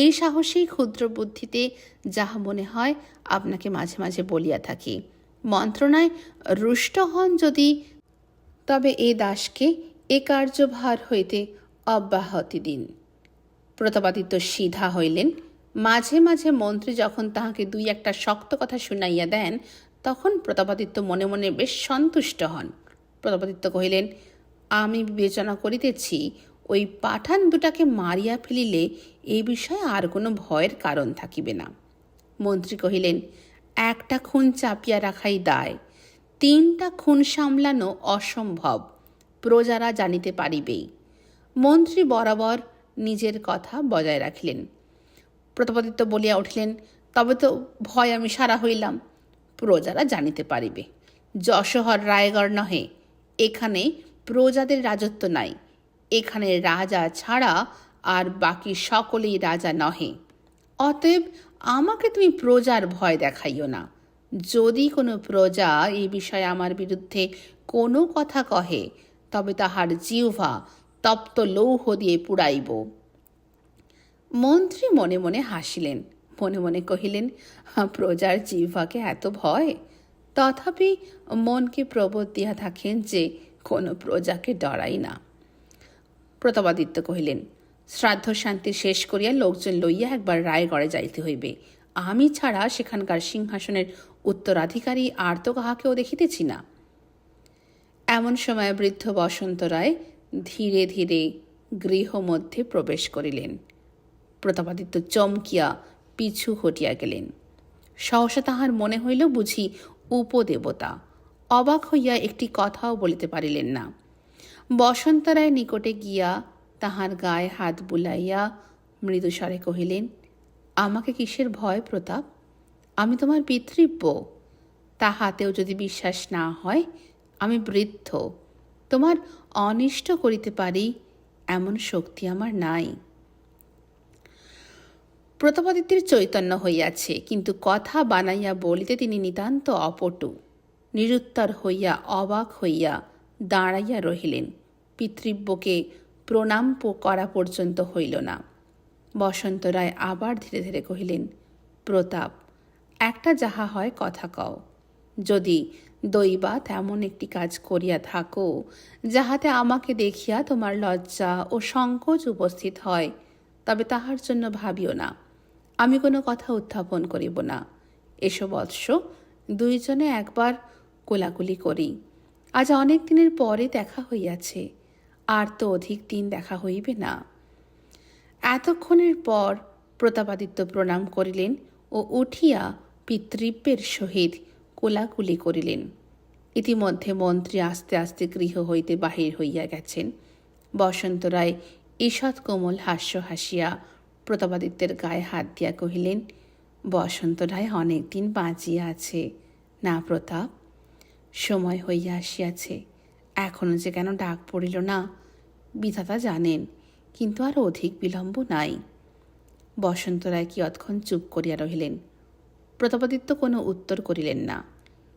[SPEAKER 1] এই সাহসেই ক্ষুদ্র বুদ্ধিতে যাহা মনে হয় আপনাকে মাঝে মাঝে বলিয়া থাকি। মন্ত্রণায় রুষ্ট হন যদি, তবে এ দাসকে এ কার্যভার হইতে অব্যাহতি দিন। প্রতাপাদিত্য সিধা হইলেন। মাঝে মাঝে মন্ত্রী যখন তাহাকে দুই একটা শক্ত কথা শুনাইয়া দেন, তখন প্রতাপাদিত্য মনে মনে বেশ সন্তুষ্ট হন। প্রতাপাদিত্য কহিলেন, আমি বিবেচনা করিতেছি ওই পাঠান দুটাকে মারিয়া ফেলিলে এই বিষয়ে আর কোনো ভয়ের কারণ থাকিবে না। মন্ত্রী কহিলেন, একটা খুন চাপিয়া রাখাই দায়, 3টা খুন সামলানো অসম্ভব, প্রজারা জানিতে পারিবেই। মন্ত্রী বরাবর নিজের কথা বজায় রাখিলেন। প্রতাপাদিত্য বলিয়া উঠিলেন, তবে তো ভয় আমি সারা হইলাম, প্রজারা জানিতে পারিবে। যশোহর রায়গড় নহে, এখানে প্রজাদের রাজত্ব নাই, এখানে রাজা ছাড়া আর বাকি সকলেই রাজা নহে। অতএব আমাকে তুমি প্রজার ভয় দেখাইও না। যদি কোনো প্রজা এই বিষয়ে আমার বিরুদ্ধে কোনো কথা কহে, তবে তাহার জিহ্বা তপ্ত লৌহ দিয়ে পুড়াইব। মন্ত্রী মনে মনে হাসিলেন, মনে মনে কহিলেন, প্রজার জিহ্বাকে এত ভয়? তথাপি মনকে প্রবোধ দিয়া থাকেন যে কোনো প্রজাকে ডরাই না। প্রতাপাদিত্য কহিলেন, শ্রাদ্ধ শান্তি শেষ করিয়া লোকজন লইয়া একবার রায়গড়ে যাইতে হইবে। আমি ছাড়া সেখানকার সিংহাসনের উত্তরাধিকারী আর তো কাহাকেও দেখিতেছি না। এমন সময় বৃদ্ধ বসন্ত রায় ধীরে ধীরে গৃহ মধ্যে প্রবেশ করিলেন। প্রতাপাদিত্য চমকিয়া পিছু হটিয়া গেলেন। সহসা তাহার মনে হইল বুঝি উপদেবতা। অবাক হইয়া একটি কথাও বলিতে পারিলেন না। বসন্ত রায় নিকটে গিয়া তাহার গায়ে হাত বুলাইয়া মৃদুস্বরে কহিলেন, আমাকে কিসের ভয় প্রতাপ? আমি তোমার পিতৃব্য। তাহাতেও যদি বিশ্বাস না হয়, আমি বৃদ্ধ, তোমার অনিষ্ট করিতে পারি এমন শক্তি আমার নাই। প্রতাপাদিত্যের চৈতন্য হইয়াছে, কিন্তু কথা বানাইয়া বলিতে তিনি নিতান্ত অপটু। নিরুত্তর হইয়া অবাক হইয়া দাঁড়াইয়া রহিলেন। পিতৃব্যকে প্রণাম করা পর্যন্ত হইল না। বসন্ত রায় আবার ধীরে ধীরে কহিলেন, প্রতাপ, একটা যাহা হয় কথা কও। যদি দৈবাৎ এমন একটি কাজ করিয়া থাকো যাহাতে আমাকে দেখিয়া তোমার লজ্জা ও সংকোচ উপস্থিত হয়, তবে তাহার জন্য ভাবিও না, আমি কোনো কথা উত্থাপন করিব না। এসো বৎস, দুইজনে একবার কোলাকুলি করি। আজ অনেক দিনের পরে দেখা হইয়াছে, আর তো অধিক দিন দেখা হইবে না। এতক্ষণের পর প্রতাপাদিত্য প্রণাম করিলেন ও উঠিয়া পিতৃব্যের সহিত কোলাকুলি করিলেন। ইতিমধ্যে মন্ত্রী আস্তে আস্তে গৃহ হইতে বাহির হইয়া গেছেন। বসন্ত রায় ঈষৎ কোমল হাস্য হাসিয়া প্রতাপাদিত্যের গায়ে হাত দিয়া কহিলেন, বসন্ত রায় অনেক দিন বাঁচিয়া আছে না প্রতাপ? সময় হইয়া আসিয়াছে, এখনো যে কেন ডাক পড়িল না বিধাতা জানেন, কিন্তু আর অধিক বিলম্ব নাই। বসন্ত রায় কিয়ৎক্ষণ চুপ করিয়া রহিলেন। প্রতাপাদিত্য কোনো উত্তর করিলেন না।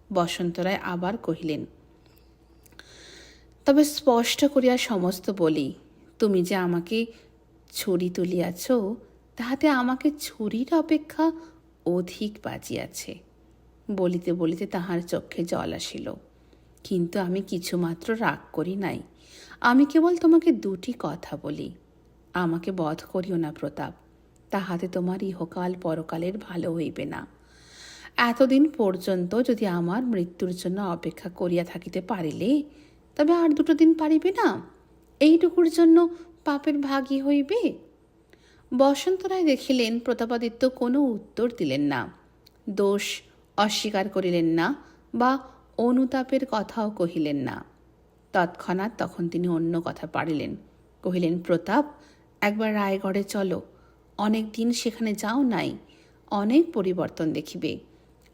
[SPEAKER 1] বসন্ত রায় আবার কহিলেন, তবে স্পষ্ট করিয়া সমস্ত বলি, তুমি যে আমাকে ছুরি তুলিয়াছ, তাহাতে আমাকে ছুরির অপেক্ষা অধিক বাজিয়াছে। বলিতে বলিতে তাহার চক্ষে জল আসিল। কিন্তু আমি কিছুমাত্র রাগ করি নাই। আমি কেবল তোমাকে দুটি কথা বলি। আমাকে বধ করিও না প্রতাপ, তাহাতে তোমার ইহকাল পরকালের ভালো হইবে না। এতদিন পর্যন্ত যদি আমার মৃত্যুর জন্য অপেক্ষা করিয়া থাকিতে পারিলে, তবে আর 2 দিন পারিবে না? এইটুকুর জন্য পাপের ভাগী হইবে? বসন্ত রায় দেখিলেন প্রতাপাদিত্য কোনো উত্তর দিলেন না, দোষ অস্বীকার করিলেন না, বা অনুতাপের কথাও কহিলেন না। তৎক্ষণাৎ তখন তিনি অন্য কথা পাড়িলেন। কহিলেন, প্রতাপ, একবার রায়গড়ে চলো। অনেক দিন সেখানে যাও নাই, অনেক পরিবর্তন দেখিবে।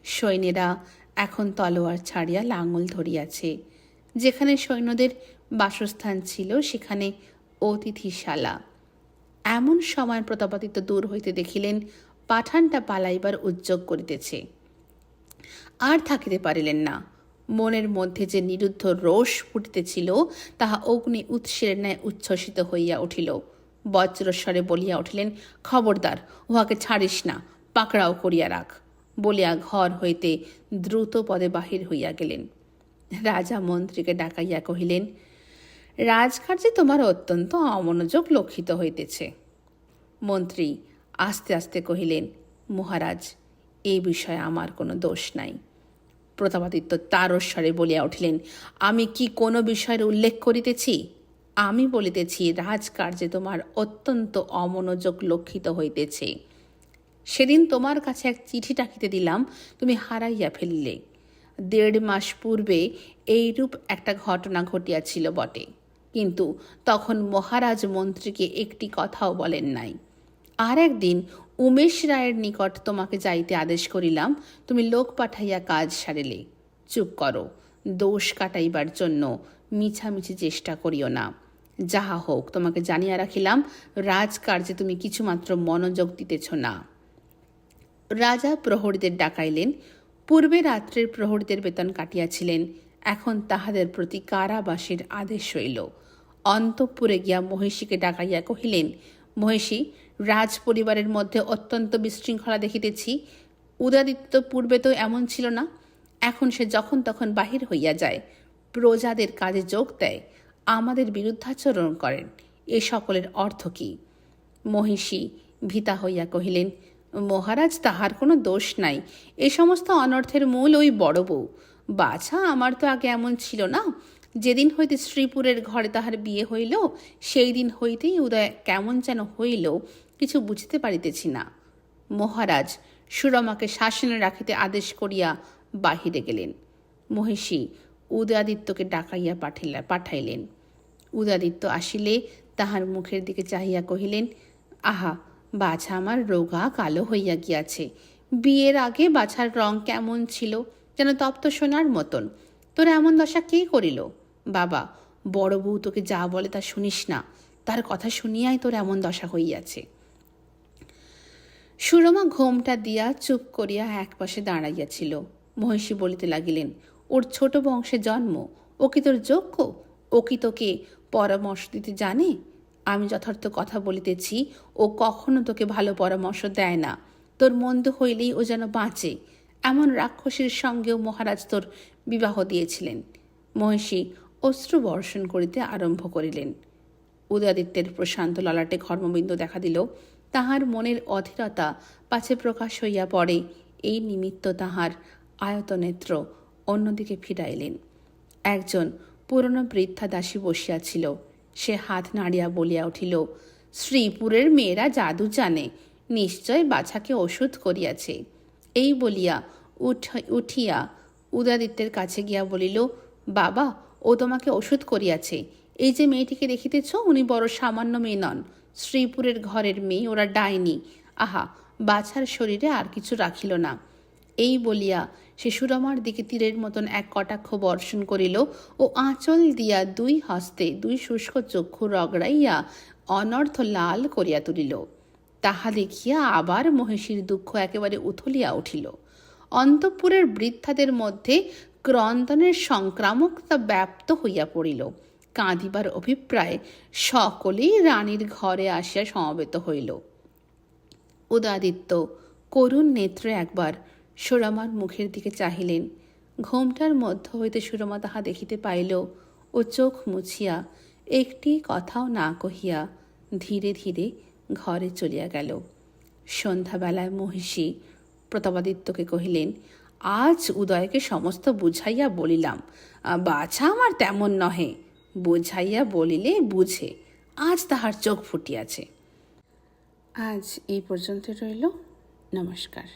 [SPEAKER 1] সৈন্যেরা এখন তলোয়ার ছাড়িয়া লাঙল ধরিয়াছে। যেখানে সৈন্যদের বাসস্থান ছিল সেখানে অতিথিশালা। এমন সময় প্রতাপাদিত্য দূর হইতে দেখিলেন পাঠানটা পালাইবার উদ্যোগ করিতেছে। আর থাকিতে পারিলেন না। মনের মধ্যে যে নিরুদ্ধ রোষ ফুটিতেছিল, তাহা অগ্নি উৎসের ন্যায় উচ্ছ্বসিত হইয়া উঠিল। বজ্রস্বরে বলিয়া উঠিলেন, খবরদার, উহাকে ছাড়িস না, পাকড়াও করিয়া রাখ। বলিয়া ঘর হইতে দ্রুত পদে বাহির হইয়া গেলেন। রাজা মন্ত্রীকে ডাকাইয়া কহিলেন, রাজকার্যে তোমার অত্যন্ত অমনোযোগ লক্ষিত হইতেছে। মন্ত্রী আস্তে আস্তে কহিলেন, মহারাজ, এই বিষয়ে আমার কোনো দোষ নাই। প্রতাপাদিত্য তারস্বরে বলিয়া উঠিলেন, আমি কি কোনো বিষয়ের উল্লেখ করিতেছি? আমি বলিতেছি রাজকার্যে তোমার অত্যন্ত অমনোযোগ লক্ষিত হইতেছে। সেদিন তোমার কাছে এক চিঠি ডাকিতে দিলাম, তুমি হারাইয়া ফেলিলে। 1.5 মাস পূর্বে এইরূপ একটা ঘটনা ঘটিয়াছিল বটে, কিন্তু তখন মহারাজ মন্ত্রীকে একটি কথাও বলেন নাই। আর একদিন উমেশ রায়ের নিকট তোমাকে যাইতে আদেশ করিলাম, তুমি লোক পাঠাইয়া কাজ সারিলে। চুপ করো, দোষ কাটাইবার জন্য মিছামিছি চেষ্টা করিও না। যাহা হোক, তোমাকে জানিয়া রাখিলাম, রাজকার্যে তুমি কিছুমাত্র মনোযোগ দিতেছ না। রাজা প্রহরীদের ডাকাইলেন। পূর্বে রাত্রের প্রহরীদের বেতন কাটিয়াছিলেন, এখন তাহাদের প্রতি কারাবাসের আদেশ হইল। অন্তঃপুরে গিয়া মহিষীকে ডাকাইয়া কহিলেন, মহিষী, রাজ পরিবারের মধ্যে অত্যন্ত বিশৃঙ্খলা দেখিতেছি। উদয়াদিত্য পূর্বে তো এমন ছিল না, এখন সে যখন তখন বাহির হইয়া যায়, প্রজাদের কাজে যোগ দেয়, আমাদের বিরুদ্ধাচরণ করেন। এ সকলের অর্থ কি? মহিষী ভীতা হইয়া কহিলেন, মহারাজ, তাহার কোনো দোষ নাই। এ সমস্ত অনর্থের মূল ওই বড় বউ। বাছা, আমার তো আগে এমন ছিল না। যেদিন হইতে শ্রীপুরের ঘরে তাহার বিয়ে হইল, সেই দিন হইতেই উদয় কেমন যেন হইল, কিছু বুঝতে পারিতেছি না। মহারাজ সুরমাকে শাসনে রাখিতে আদেশ করিয়া বাহিরে গেলেন। মহিষী উদয়াদিত্যকে ডাকাইয়া পাঠাইলেন। উদয়াদিত্য আসিলে তাহার মুখের দিকে চাহিয়া কহিলেন, আহা, বাছা আমার রোগা কালো হইয়া গিয়াছে। বিয়ের আগে বাছার রং কেমন ছিল, যেন তপ্ত সোনার মতন। তোর এমন দশা কে করিল? বাবা, বড় বউ তোকে যা বলে তা শুনিস না, তার কথা শুনিয়াই তোর এমন দশা হইয়াছে। সুরমা ঘোমটা দিয়া চুপ করিয়া একপাশে দাঁড়াইয়াছিল। মহিষী বলিতে লাগিলেন, ওর ছোট বংশে জন্ম, ও কি তোর যোগ্য? ও কি তোকে পরামর্শ দিতে জানে? আমি যথার্থ কথা বলিতেছি, ও কখনো তোকে ভালো পরামর্শ দেয় না। তোর মন্দ হইলেই ও যেন বাঁচে। এমন রাক্ষসীর সঙ্গেও মহারাজ তোর বিবাহ দিয়েছিলেন। মহিষী অশ্রু বর্ষণ করিতে আরম্ভ করিলেন। উদয়াদিত্যের প্রশান্ত ললাটে ঘর্মবিন্দু দেখা দিল। তাহার মনের অধীরতা পাছে প্রকাশ হইয়া পড়ে, এই নিমিত্ত তাহার আয়তনেত্র অন্যদিকে ফিরাইলেন। একজন পুরনো বৃদ্ধা দাসী বসিয়াছিল। সে হাত নাড়িয়া বলিয়া উঠিল, শ্রীপুরের মেয়েরা জাদু জানে, নিশ্চয় বাছাকে ওষুধ করিয়াছে। এই বলিয়া উঠিয়া উদয়াদিত্যের কাছে গিয়া বলিল, বাবা, ও তোমাকে ওষুধ করিয়াছে। এই যে মেয়েটিকে দেখিতেছ, উনি বড় সামান্য মেয়ে নন, শ্রীপুরের ঘরের মেয়ে, ওরা ডাইনি। আহা, বাছার শরীরে আর কিছু রাখিল না। এই বলিয়া সে সুরমার দিকে তীরের মতন এক কটাক্ষ বর্ষণ করিল ও আঁচল দিয়া 2 হস্তে 2 শুষ্ক চক্ষু রগড়াইয়া অনর্থ লাল করিয়া তুলিল। তাহা দেখিয়া আবার মহিষীর দুঃখ একেবারে উথলিয়া উঠিল। অন্তঃপুরের বৃদ্ধাদের মধ্যে ক্রন্দনের সংক্রামকতা ব্যাপ্ত হইয়া পড়িল। কাঁদিবার অভিপ্রায় সকলেই রানীর ঘরে আসিয়া সমবেত হইল। উদয়াদিত্য করুণ নেত্রে একবার সুরমার মুখের দিকে চাহিলেন। ঘোমটার মধ্য হইতে সুরমা তাহা দেখিতে পাইল ও চোখ মুছিয়া একটি কথাও না কহিয়া ধীরে ধীরে ঘরে চলিয়া গেল। সন্ধ্যাবেলায় মহিষী প্রতাপাদিত্যকে কহিলেন, আজ উদয়কে সমস্ত বুঝাইয়া বলিলাম, বাছা আমার তেমন নহে, বুঝাইয়া বলিলে বুঝে, আজ তাহার চোখ ফুটিয়াছে। আজ এই পর্যন্ত রইল। নমস্কার।